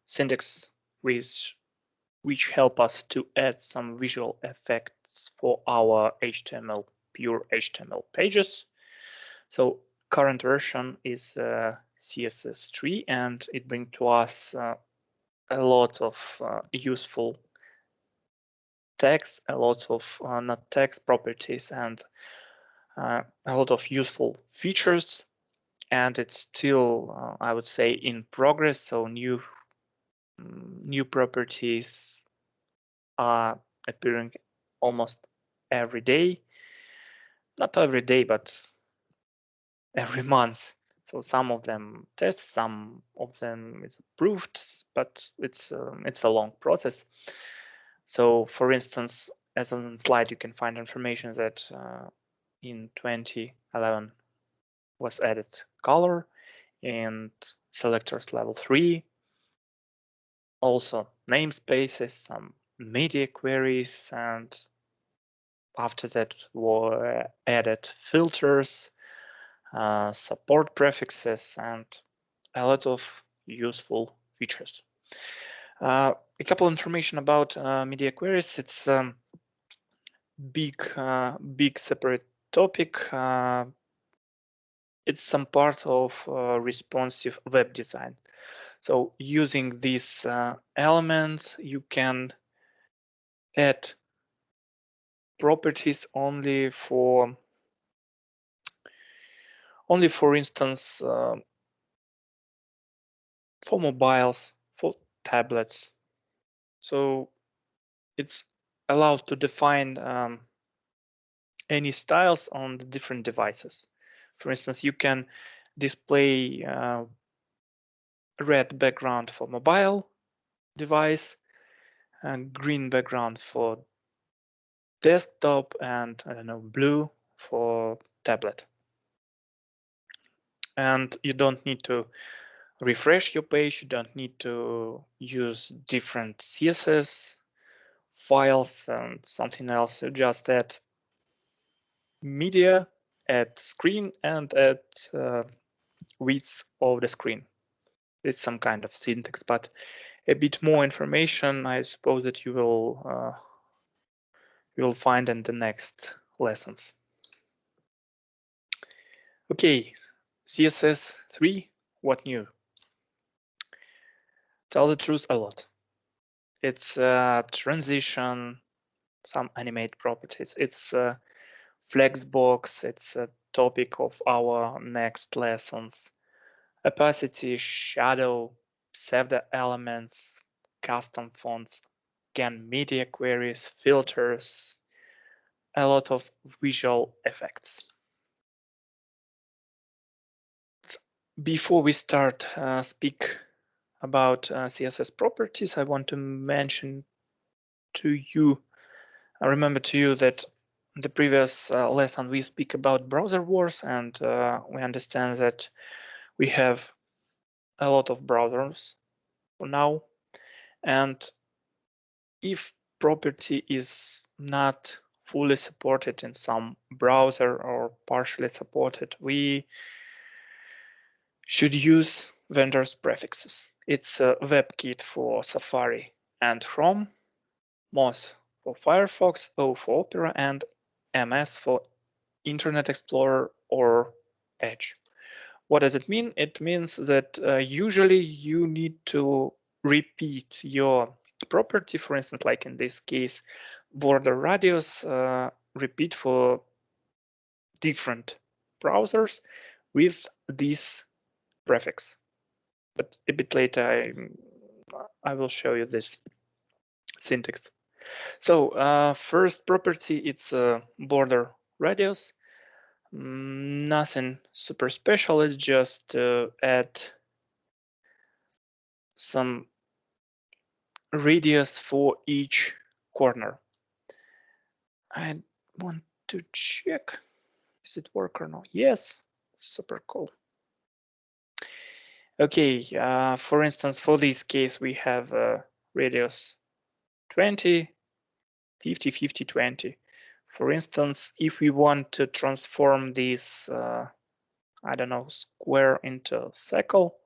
syntax which help us to add some visual effects for our HTML, pure HTML pages. So current version is CSS3, and it brings to us a lot of useful text, a lot of not text properties, and a lot of useful features. And it's still, I would say, in progress. So new New properties are appearing almost every day. Not every day, but every month. So some of them test, some of them is approved, but it's a long process. So for instance, as on the slide, you can find information that in 2011 was added color and selectors level 3. Also namespaces, some media queries, and after that were added filters, support prefixes, and a lot of useful features. A couple of information about media queries. It's big separate topic. It's some part of responsive web design. So using this element, you can add properties only for instance, for mobiles, for tablets. So it's allowed to define any styles on the different devices. For instance, you can display red background for mobile device and green background for desktop, and I don't know, blue for tablet. And you don't need to refresh your page. You don't need to use different CSS files and something else. You just add media, add screen, and add width of the screen. It's some kind of syntax, but a bit more information I suppose that you will find in the next lessons. Okay, CSS3, what new? Tell the truth, a lot. It's transition, some animate properties. It's flexbox. It's a topic of our next lessons. Opacity, shadow, pseudo elements, custom fonts, again, media queries, filters, a lot of visual effects. Before we start speak about CSS properties, I want to mention to you, I remember to you that in the previous lesson we speak about browser wars, and we understand that we have a lot of browsers for now, and if property is not fully supported in some browser or partially supported, we should use vendors prefixes. It's a WebKit for Safari and Chrome, MOS for Firefox, O for Opera, and MS for Internet Explorer or Edge. What does it mean? It means that usually you need to repeat your property, for instance, like in this case, border radius, repeat for different browsers with this prefix. But a bit later, I will show you this syntax. So first property, it's a border radius. Nothing super special. It's just to add some radius for each corner. I want to check, is it work or not? Yes, super cool. Okay, for instance, for this case, we have a radius 20, 50, 50, 20. For instance, if we want to transform this, I don't know, square into circle,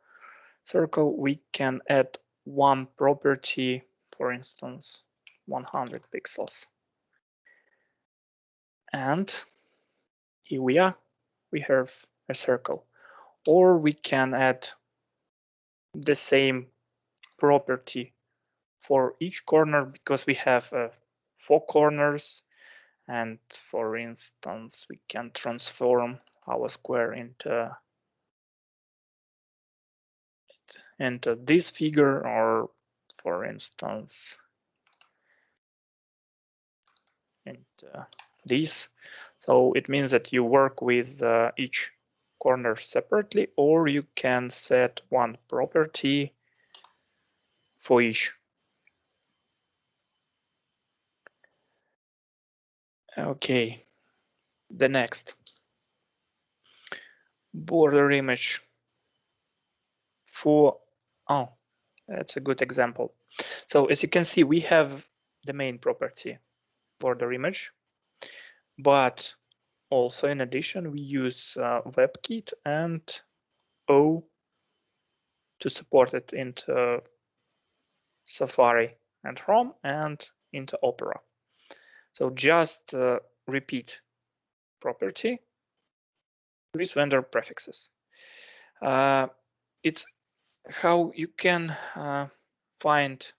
we can add one property, for instance, 100 pixels. And here we are, we have a circle. Or we can add the same property for each corner, because we have 4 corners. And for instance, we can transform our square into this figure, or for instance, and these. So it means that you work with each corner separately, or you can set one property for each. Okay, the next border image for, oh, that's a good example. So as you can see, we have the main property border image, but also in addition, we use WebKit and O to support it into Safari and Chrome and into Opera. So just repeat property with vendor prefixes. It's how you can find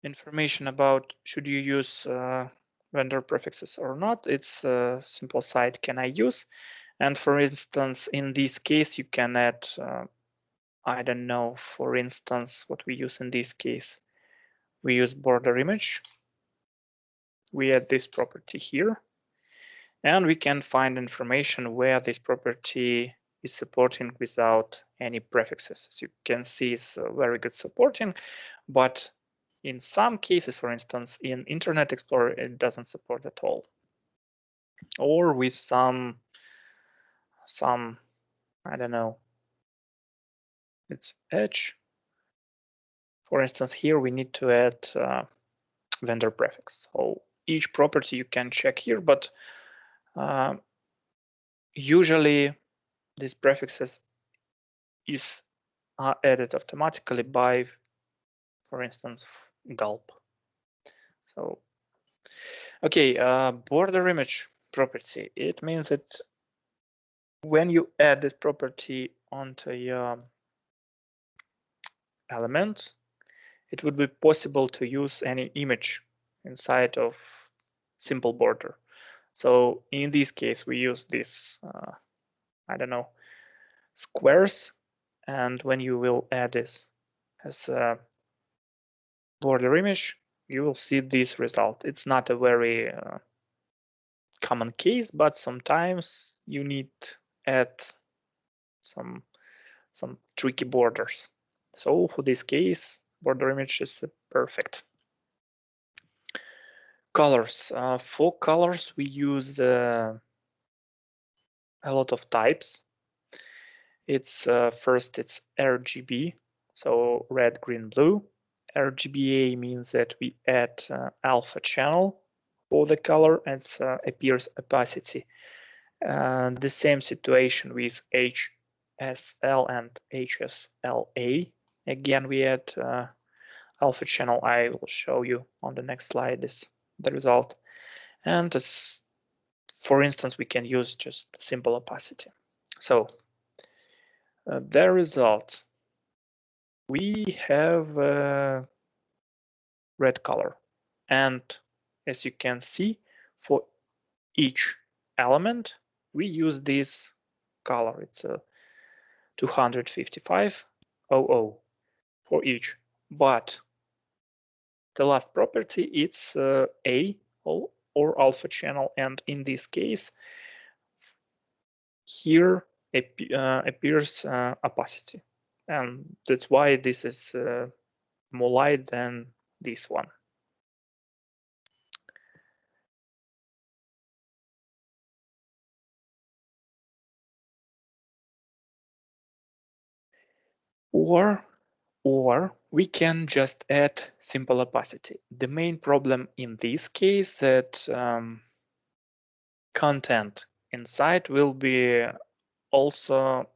information about should you use vendor prefixes or not. It's a simple site, can I use? And for instance, in this case, you can add, I don't know, for instance, what we use in this case, we use border image. We add this property here, and we can find information where this property is supporting without any prefixes. As you can see, it's very good supporting, but in some cases, for instance, in Internet Explorer, it doesn't support at all. Or with some, I don't know, it's Edge. For instance, here we need to add vendor prefix. So each property you can check here, but usually these prefixes are added automatically by, for instance, gulp. So, okay, border image property. It means that when you add this property onto your element, it would be possible to use any image inside of simple border. So in this case, we use this, I don't know, squares. And when you will add this as a border image, you will see this result. It's not a very common case, but sometimes you need to add some tricky borders. So for this case, border image is perfect. Colors. For colors, we use a lot of types. It's first, it's RGB, so red, green, blue. RGBA means that we add alpha channel for the color and appears opacity. The same situation with HSL and HSLA. Again, we add alpha channel. I will show you on the next slide is the result. And as, for instance, we can use just simple opacity. So the result, we have red color. And as you can see, for each element, we use this color. It's a 255.00 for each. But the last property, it's A or alpha channel. And in this case, here appears opacity. And that's why this is more light than this one. Or we can just add simple opacity. The main problem in this case that content inside will be also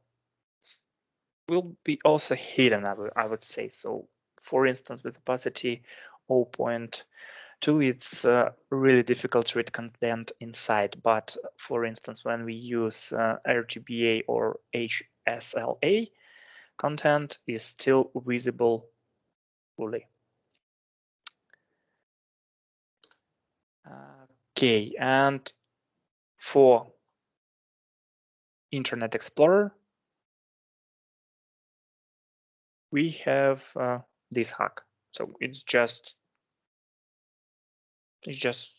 hidden, I would say. So for instance, with opacity 0.2, it's really difficult to read content inside. But for instance, when we use RGBA or HSLA, content is still visible fully. Okay, and for Internet Explorer, we have this hack. So it's just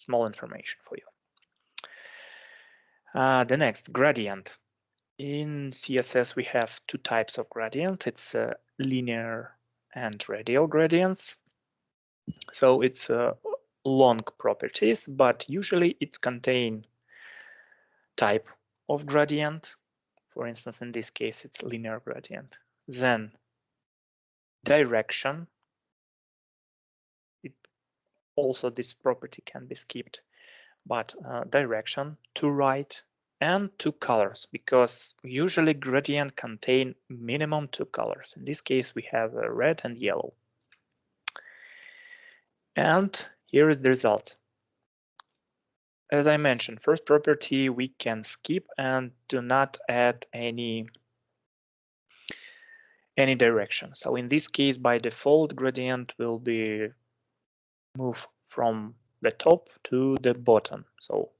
small information for you. The next, gradient. In CSS, we have two types of gradient. It's linear and radial gradients. So it's long properties, but usually it contain type of gradient. For instance, in this case, it's linear gradient. Then direction. Also, this property can be skipped, but direction, to right, and two colors, because usually gradient contain minimum two colors. In this case, we have red and yellow. And here is the result. As I mentioned, first property we can skip and do not add any direction. So in this case, by default, gradient will be move from the top to the bottom. So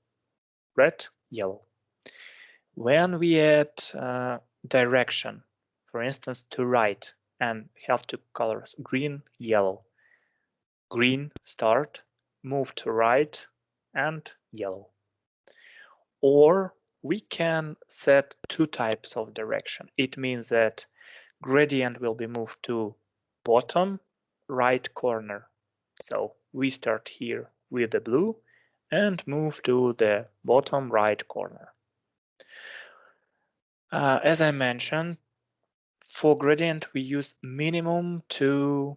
red, yellow. When we add direction, for instance, to right, and have two colors, green, yellow. Green, start, move to right, and yellow. Or we can set two types of direction. It means that gradient will be moved to bottom right corner. So we start here with the blue and move to the bottom right corner. As I mentioned, for gradient, we use minimum two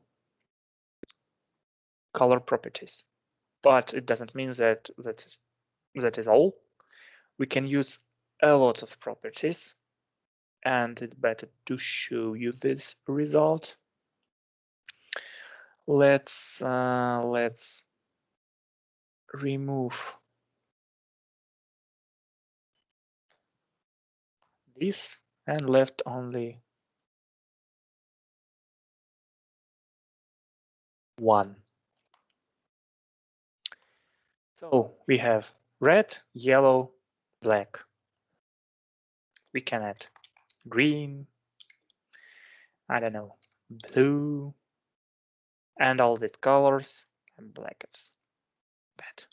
color properties, but it doesn't mean that is all. We can use a lot of properties, and it's better to show you this result. Let's remove this and left only one. So we have red, yellow, black. We can add green, I don't know, blue, and all these colors, and black it's bad.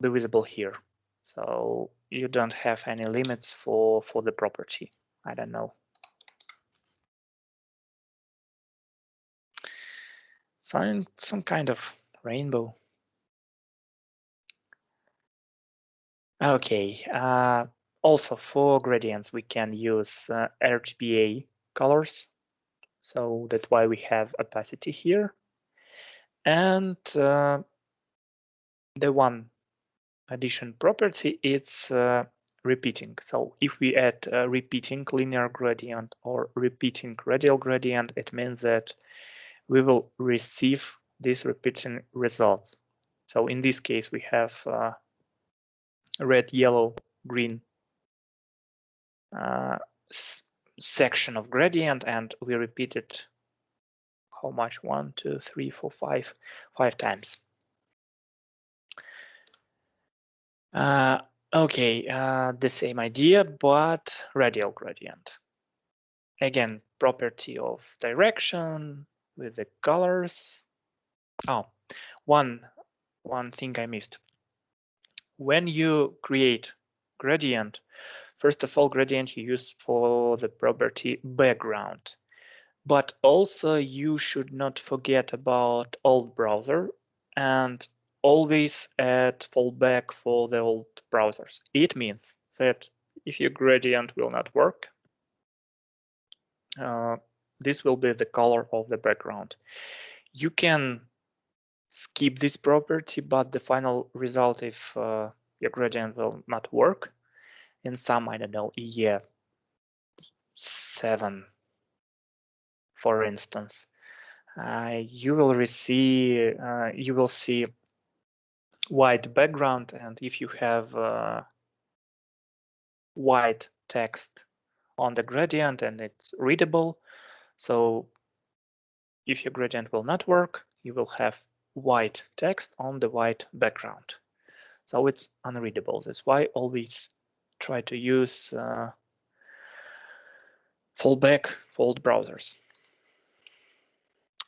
Be visible here. So you don't have any limits for the property. I don't know. Some kind of rainbow. Okay. Also for gradients, we can use RGBA colors. So that's why we have opacity here. And the one addition property, it's repeating. So if we add a repeating linear gradient or repeating radial gradient, it means that we will receive these repeating results. So in this case, we have red, yellow, green section of gradient, and we repeat it how much? 1, 2, 3, 4, 5 times. Okay, the same idea, but radial gradient. Again, property of direction with the colors. Oh, one thing I missed. When you create gradient, first of all, gradient you use for the property background. But also you should not forget about old browser and always add fallback for the old browsers. It means that if your gradient will not work, this will be the color of the background. You can skip this property, but the final result, if your gradient will not work, in some, I don't know, year 7, for instance, you will see white background, and if you have white text on the gradient and it's readable, so if your gradient will not work, you will have white text on the white background, so it's unreadable. That's why always try to use fallback for old browsers.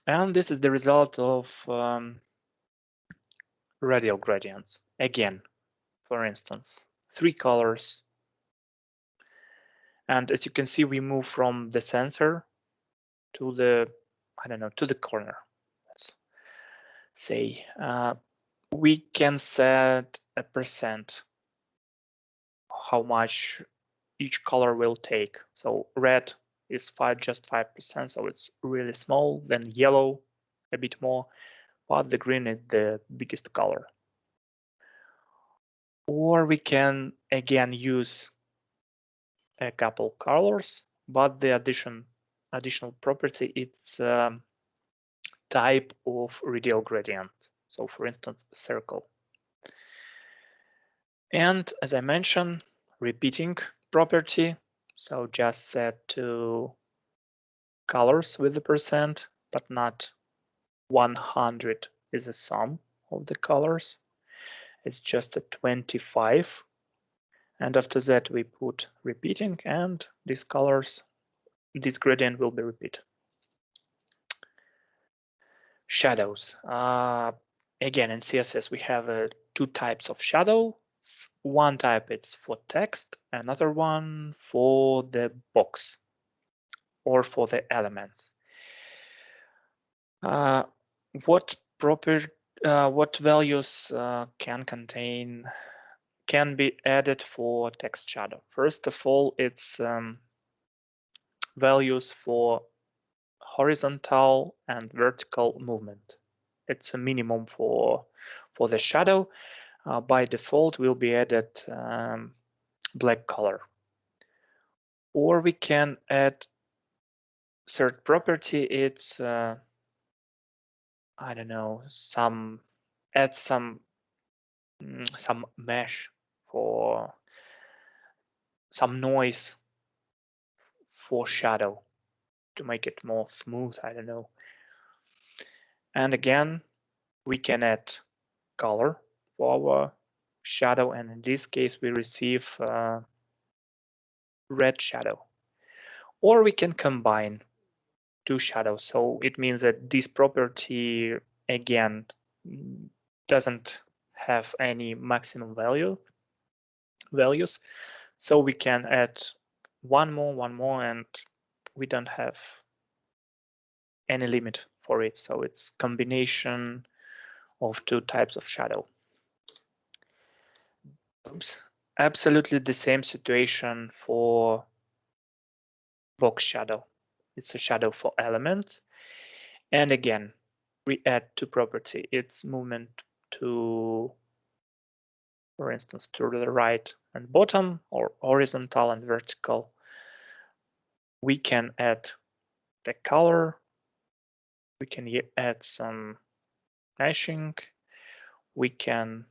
And this is the result of radial gradients. Again, for instance, 3 colors. And as you can see, we move from the center to the, I don't know, to the corner. Let's say we can set a percent how much each color will take. So red is just 5%, so it's really small. Then yellow a bit more, but the green is the biggest color. Or we can again use a couple colors, but the additional property it's type of radial gradient. So for instance, circle. And as I mentioned, repeating property. So just set to colors with the percent, but not 100 is a sum of the colors. It's just a 25. And after that, we put repeating, and these colors, this gradient will be repeated. Shadows. Again, in CSS, we have 2 types of shadow. One type is for text, another one for the box or for the elements. What values can be added for text shadow? First of all, it's values for horizontal and vertical movement. It's a minimum for the shadow. By default, will be added black color. Or we can add third property. It's I don't know, add some mesh for some noise for shadow to make it more smooth. I don't know. And again, we can add color for our shadow, and in this case, we receive red shadow. Or we can combine 2 shadows. So it means that this property again doesn't have any maximum values. So we can add one more, and we don't have any limit for it. So it's combination of 2 types of shadow. Oops. Absolutely the same situation for box shadow. It's a shadow for element. And again, we add 2 property. It's movement to, for instance, to the right and bottom, or horizontal and vertical. We can add the color. We can add some hashing. We can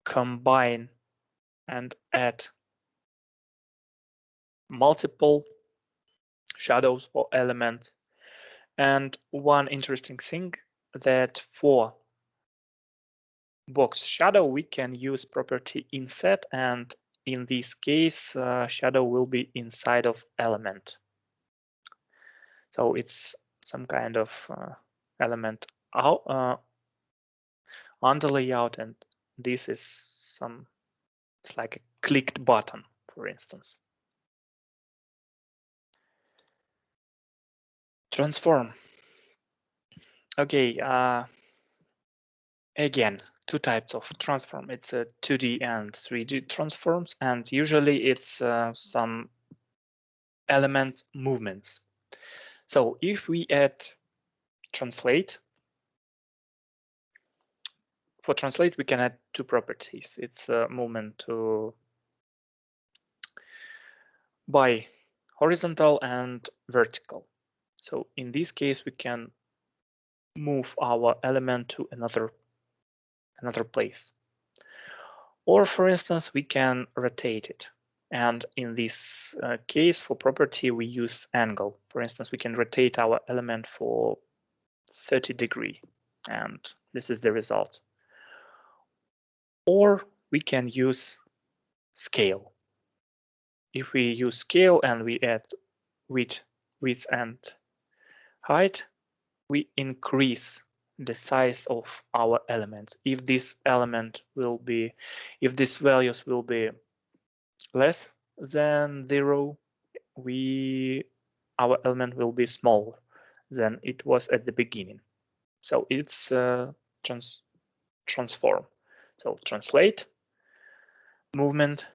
combine and add multiple shadows for elements. And one interesting thing that for box shadow, we can use property inset, and in this case, shadow will be inside of element. So it's some kind of element out on the layout, and this is it's like a clicked button, for instance. Transform. Okay, again, 2 types of transform. It's a 2D and 3D transforms, and usually it's some element movements. So if we add translate, for translate, we can add 2 properties. It's a movement to by horizontal and vertical. So in this case, we can move our element to another place. Or for instance, we can rotate it. And in this case, for property, we use angle. For instance, we can rotate our element for 30 degrees, and this is the result. Or we can use scale. If we use scale and we add width and height, we increase the size of our elements. If this element will be, if these values will be less than 0, our element will be smaller than it was at the beginning. So it's transform. So translate, movement,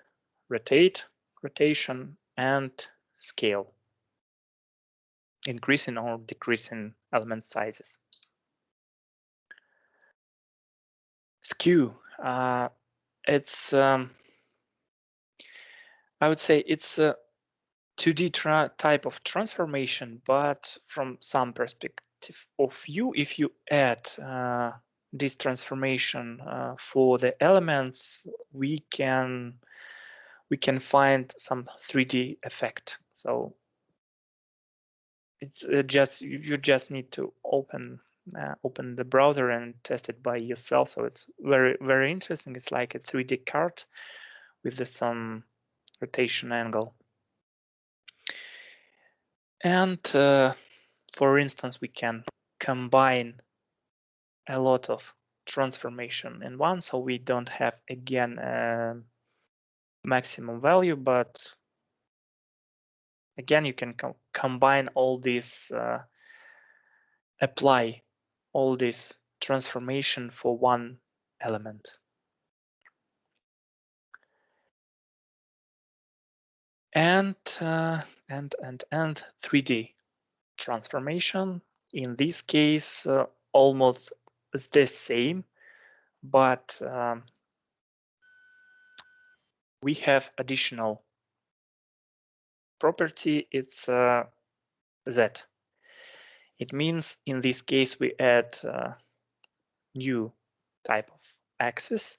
rotation, and scale, increasing or decreasing element sizes. Skew, it's I would say it's a 2D type of transformation, but from some perspective of view, if you add this transformation for the elements, we can find some 3D effect. So it's you just need to open the browser and test it by yourself. So it's very interesting. It's like a 3D card with some rotation angle. And for instance, we can combine a lot of transformation in one, so we don't have again a maximum value, but again you can combine all these, apply all this transformation for one element. And 3D transformation, in this case almost the same, but we have additional property. It's Z. It means in this case we add new type of axis,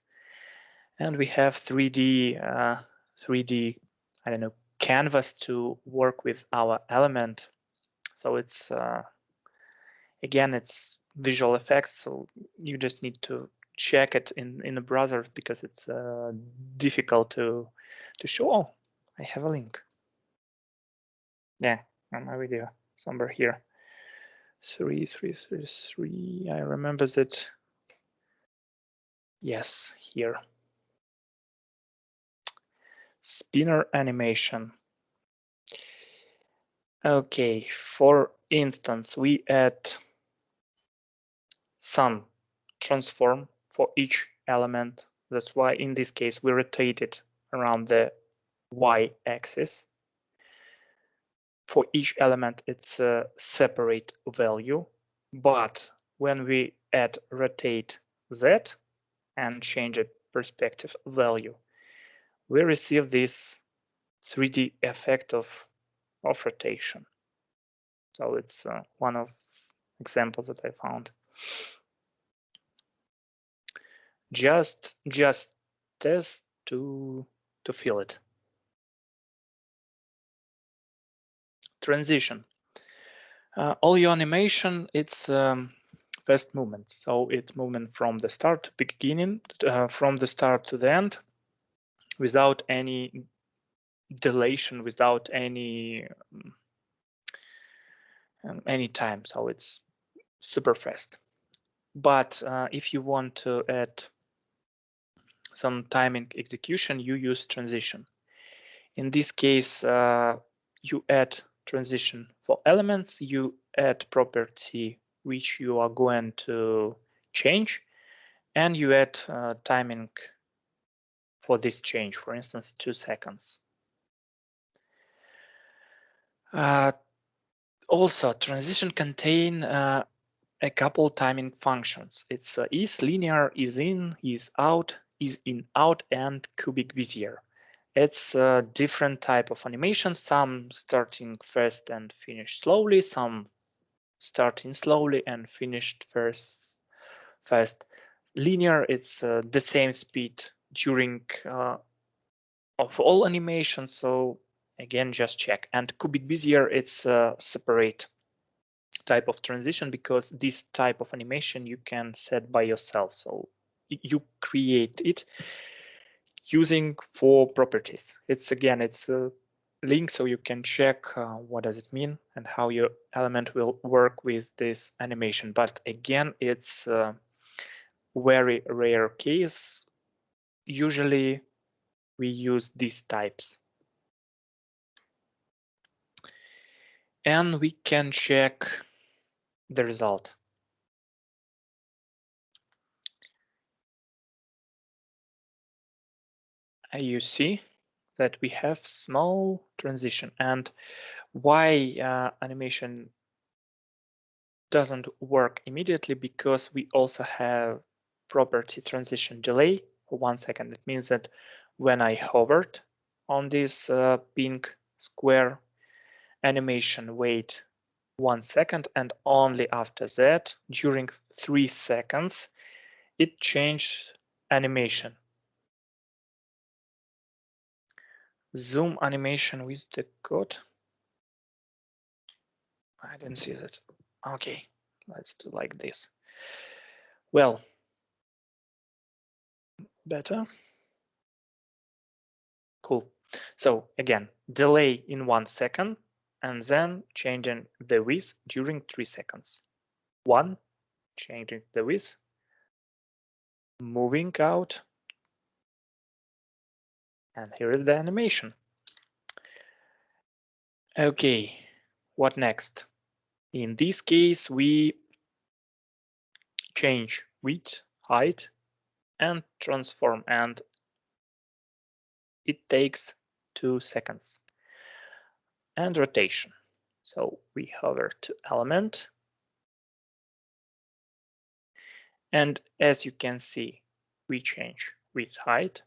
and we have 3D I don't know, canvas to work with our element. So it's again, it's visual effects, so you just need to check it in the browser because it's difficult to show. Oh, I have a link. Yeah, on my video somewhere here. 3. I remember that. Yes, here. Spinner animation. Okay, for instance, we add some transform for each element. That's why in this case we rotate it around the y-axis. For each element it's a separate value, but when we add rotate z and change it perspective value, we receive this 3D effect of rotation. So it's one of examples that I found. Just test to feel it. Transition. All your animation, it's fast movement. So it's movement from the start to beginning, from the start to the end, without any dilation, without any time. So it's super fast. But if you want to add some timing execution, you use transition. In this case, you add transition for elements, you add property which you are going to change, and you add timing for this change, for instance, 2 seconds. Also, transition contain a couple timing functions. It's is linear, is in, is out, is in out, and cubic Bezier. It's a different type of animation, some starting fast and finish slowly, some starting slowly and finished fast. Linear, it's the same speed during of all animations, so again, just check. And cubic Bezier, it's a separate type of transition because this type of animation you can set by yourself. So you create it using 4 properties. It's again, it's link so you can check what does it mean and how your element will work with this animation. But again, it's a very rare case. Usually we use these types. And we can check the result. You see that we have small transition. And why animation doesn't work immediately? Because we also have property transition delay for 1 second. It means that when I hovered on this pink square, animation wait 1 second, and only after that, during 3 seconds, it changed animation. Zoom animation with the code. I didn't see that. Okay, let's do like this. Well, better. Cool. So again, delay in 1 second and then changing the width during 3 seconds. 1, changing the width, moving out, and here is the animation. Okay, what next? In this case, we change width, height, and transform, and it takes 2 seconds. And rotation. So we hover to element. And as you can see, we change width, height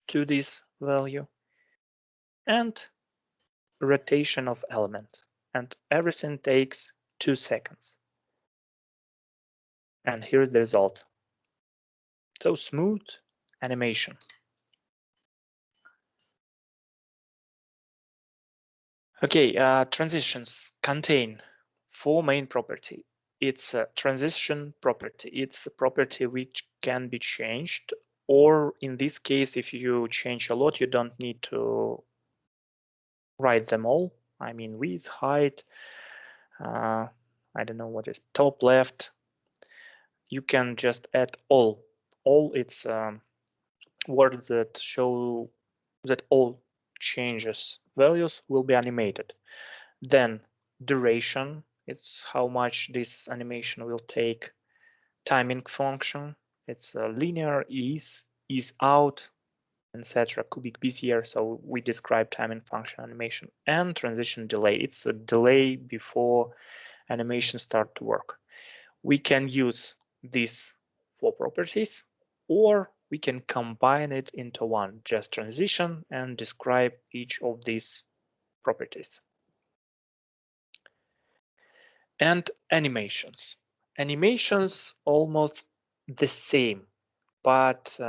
to this value and rotation of element. And everything takes 2 seconds. And here's the result. So smooth animation. Okay, transitions contain 4 main properties. It's a transition property. It's a property which can be changed, or in this case, if you change a lot, you don't need to write them all. I mean, width, height, I don't know what is top left. You can just add all. All it's words that show that all changes values will be animated. Then duration, it's how much this animation will take. Timing function, it's a linear, ease out, etc. Cubic Bezier. So we describe timing function animation. And transition delay, it's a delay before animation start to work. We can use these 4 properties, or we can combine it into one, just transition and describe each of these properties. And animations. Animations almost the same, but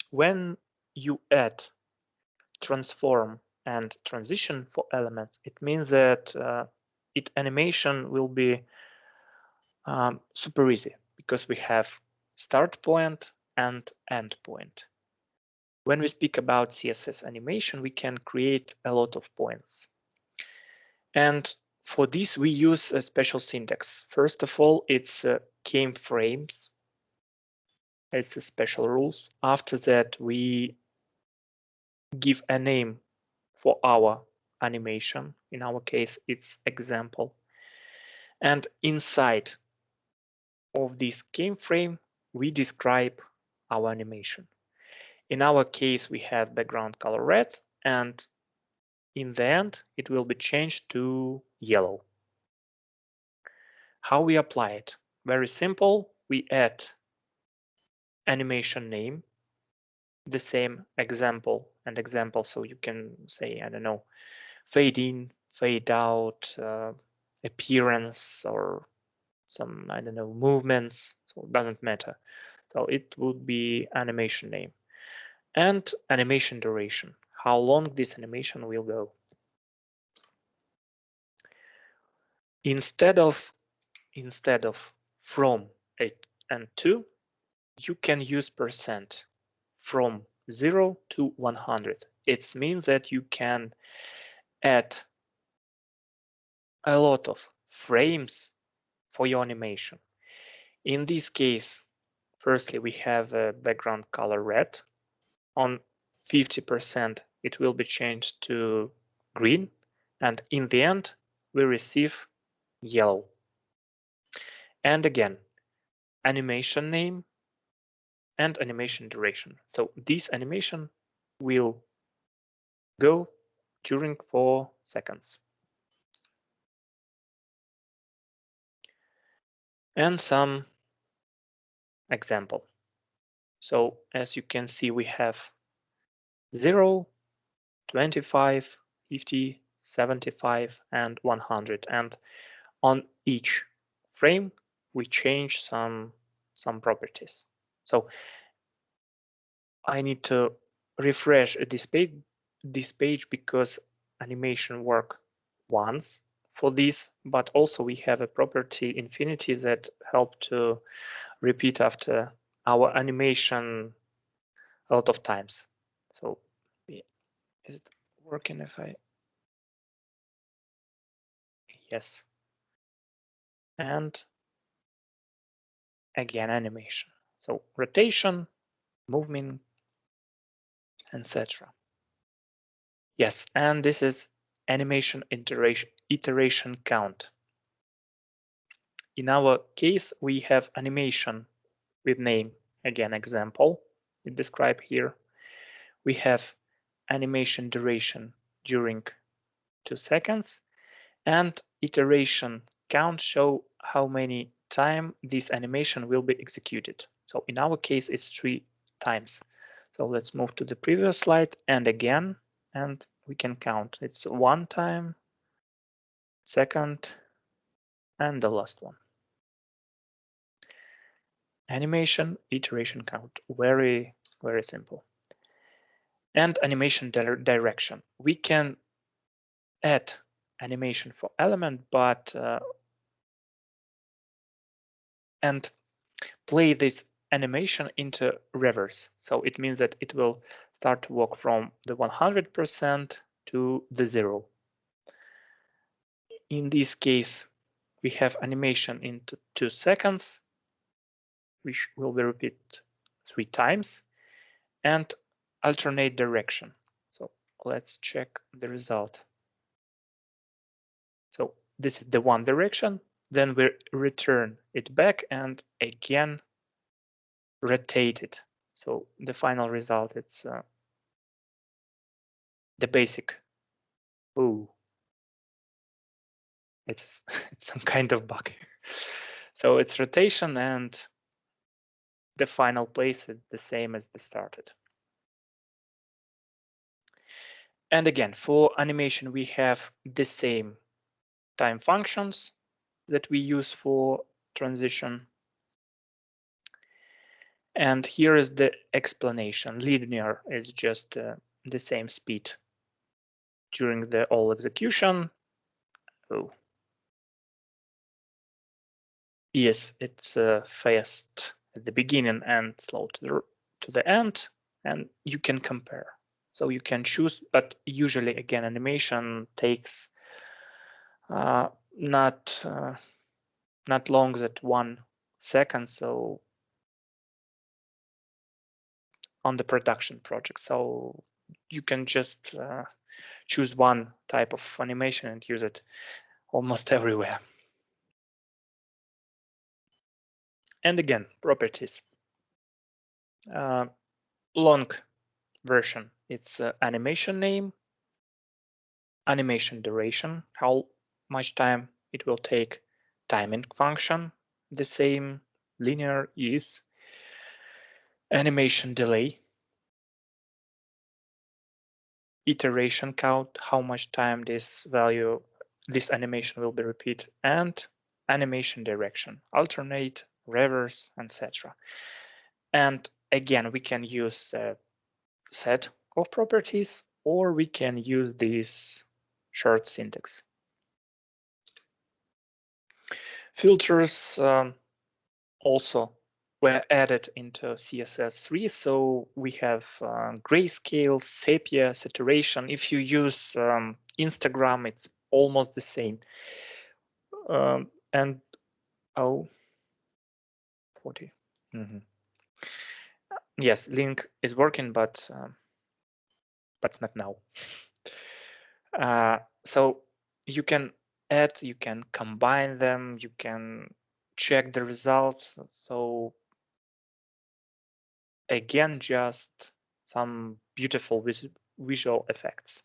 when you add transform and transition for elements, it means that animation will be super easy because we have start point and end point. When we speak about CSS animation, we can create a lot of points. And for this, we use a special syntax. First of all, it's keyframes. It's a special rules. After that, we give a name for our animation. In our case, it's example. And inside of this keyframe, we describe our animation. In our case, we have background color red, and in the end, it will be changed to yellow. How we apply it? Very simple. We add animation name, the same example and example. So you can say, I don't know, fade in, fade out, appearance, or some, I don't know, movements. So it doesn't matter. So it would be animation name and animation duration, how long this animation will go. Instead of from 8 and 2, you can use percent from 0 to 100. It means that you can add a lot of frames for your animation. In this case, firstly, we have a background color red. On 50%, it will be changed to green. And in the end, we receive yellow. And again, animation name and animation duration. So this animation will go during 4 seconds. And some example. So as you can see, we have 0, 25, 50, 75, and 100. And on each frame, we change some properties. So I need to refresh this page because animation work once for this, but also we have a property infinity that help to repeat after our animation a lot of times. So is it working if I, yes. And again, animation. So rotation, movement, etc. Yes, and this is animation iteration count. In our case, we have animation with name, again, example, we describe here. We have animation duration during 2 seconds, and iteration count show how many times this animation will be executed. So in our case, it's 3 times. So let's move to the previous slide and again, and we can count. It's 1 time, second, and the last one. Animation iteration count, very, very simple. And animation direction. We can add animation for element, but and play this animation into reverse. So it means that it will start to work from the 100% to the 0. In this case, we have animation into 2 seconds, which will be repeated 3 times, and alternate direction. So let's check the result. So this is the one direction, then we return it back and again rotate it. So the final result, it's the basic. Oh, it's some kind of bug. So it's rotation and the final place is the same as the started. And again, for animation, we have the same time functions that we use for transition. And here is the explanation. Linear is just the same speed during the all execution. Oh, yes, it's fast at the beginning and slow to the end, and you can compare. So you can choose, but usually again, animation takes not long than 1 second. So on the production project, so you can just choose one type of animation and use it almost everywhere. And again, properties. Long version, it's animation name, animation duration, how much time it will take, timing function, the same, linear is, animation delay, iteration count, how much time this animation will be repeated, and animation direction, alternate, reverse, etc. And again, we can use a set of properties, or we can use this short syntax. Filters also were added into CSS3. So we have grayscale, sepia, saturation. If you use Instagram, it's almost the same. And 40. Yes, link is working, but not now. So you can add, you can combine them, you can check the results. So again, just some beautiful visual effects.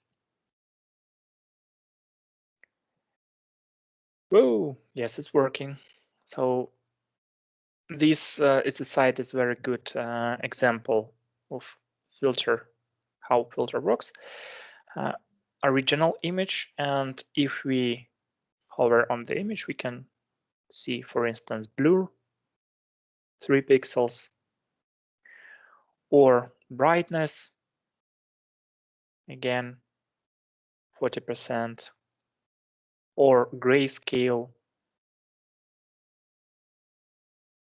Whoa, yes, it's working. So this is a site is very good example of filter, how filter works. Original image, and if we hover on the image, we can see, for instance, blur, 3 pixels, or brightness, again, 40%, or grayscale,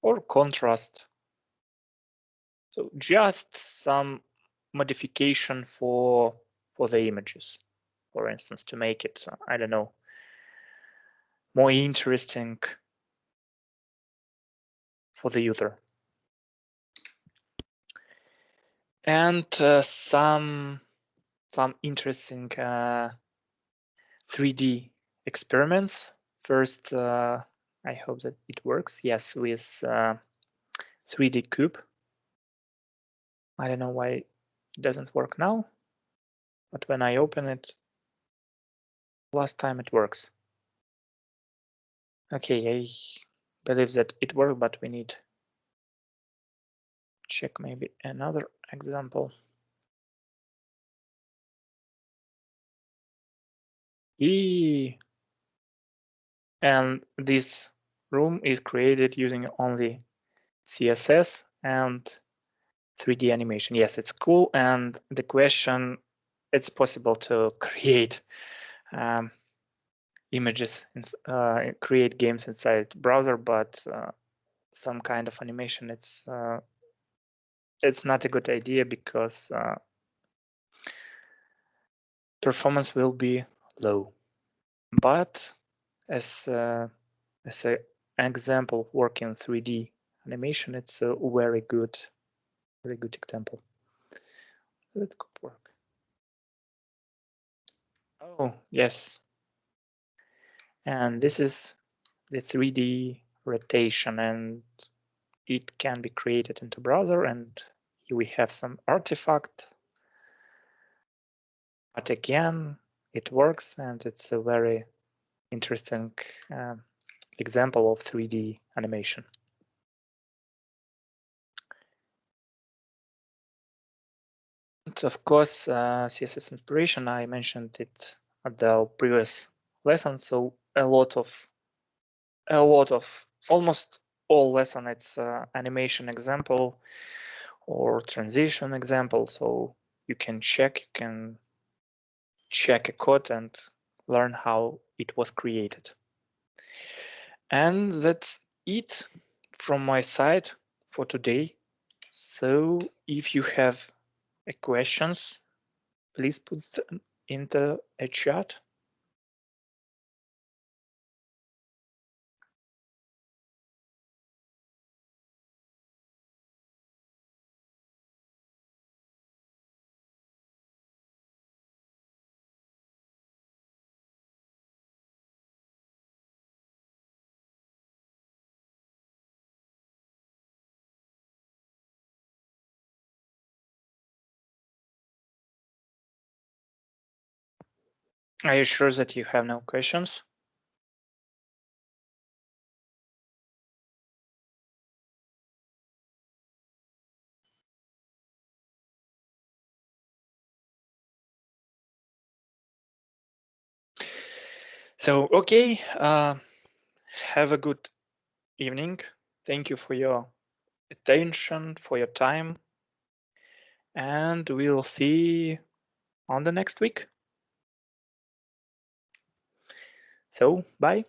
or contrast. So just some modification for the images, for instance, to make it, I don't know, more interesting for the user. And some interesting 3D experiments. First, I hope that it works. Yes, with 3D cube. I don't know why it doesn't work now, but when I open it, last time it works. Okay, I believe that it worked, but we need check maybe another example. And this room is created using only CSS and 3D animation. Yes, it's cool. And the question, it's possible to create images, create games inside browser, but some kind of animation, it's not a good idea because performance will be low. But as an example of working 3D animation, it's a very good example. Let's go work. Oh, yes. And this is the 3D rotation, and it can be created into browser, and here we have some artifact. But again, it works, and it's a very interesting example of 3D animation. And of course, CSS inspiration, I mentioned it at the previous lesson. So almost all lesson, it's animation example or transition example. So you can check a code and learn how it was created. And that's it from my side for today. So if you have questions, please put them into a chat. Are you sure that you have no questions? So, okay, have a good evening. Thank you for your attention, for your time, and we'll see on the next week. So, bye.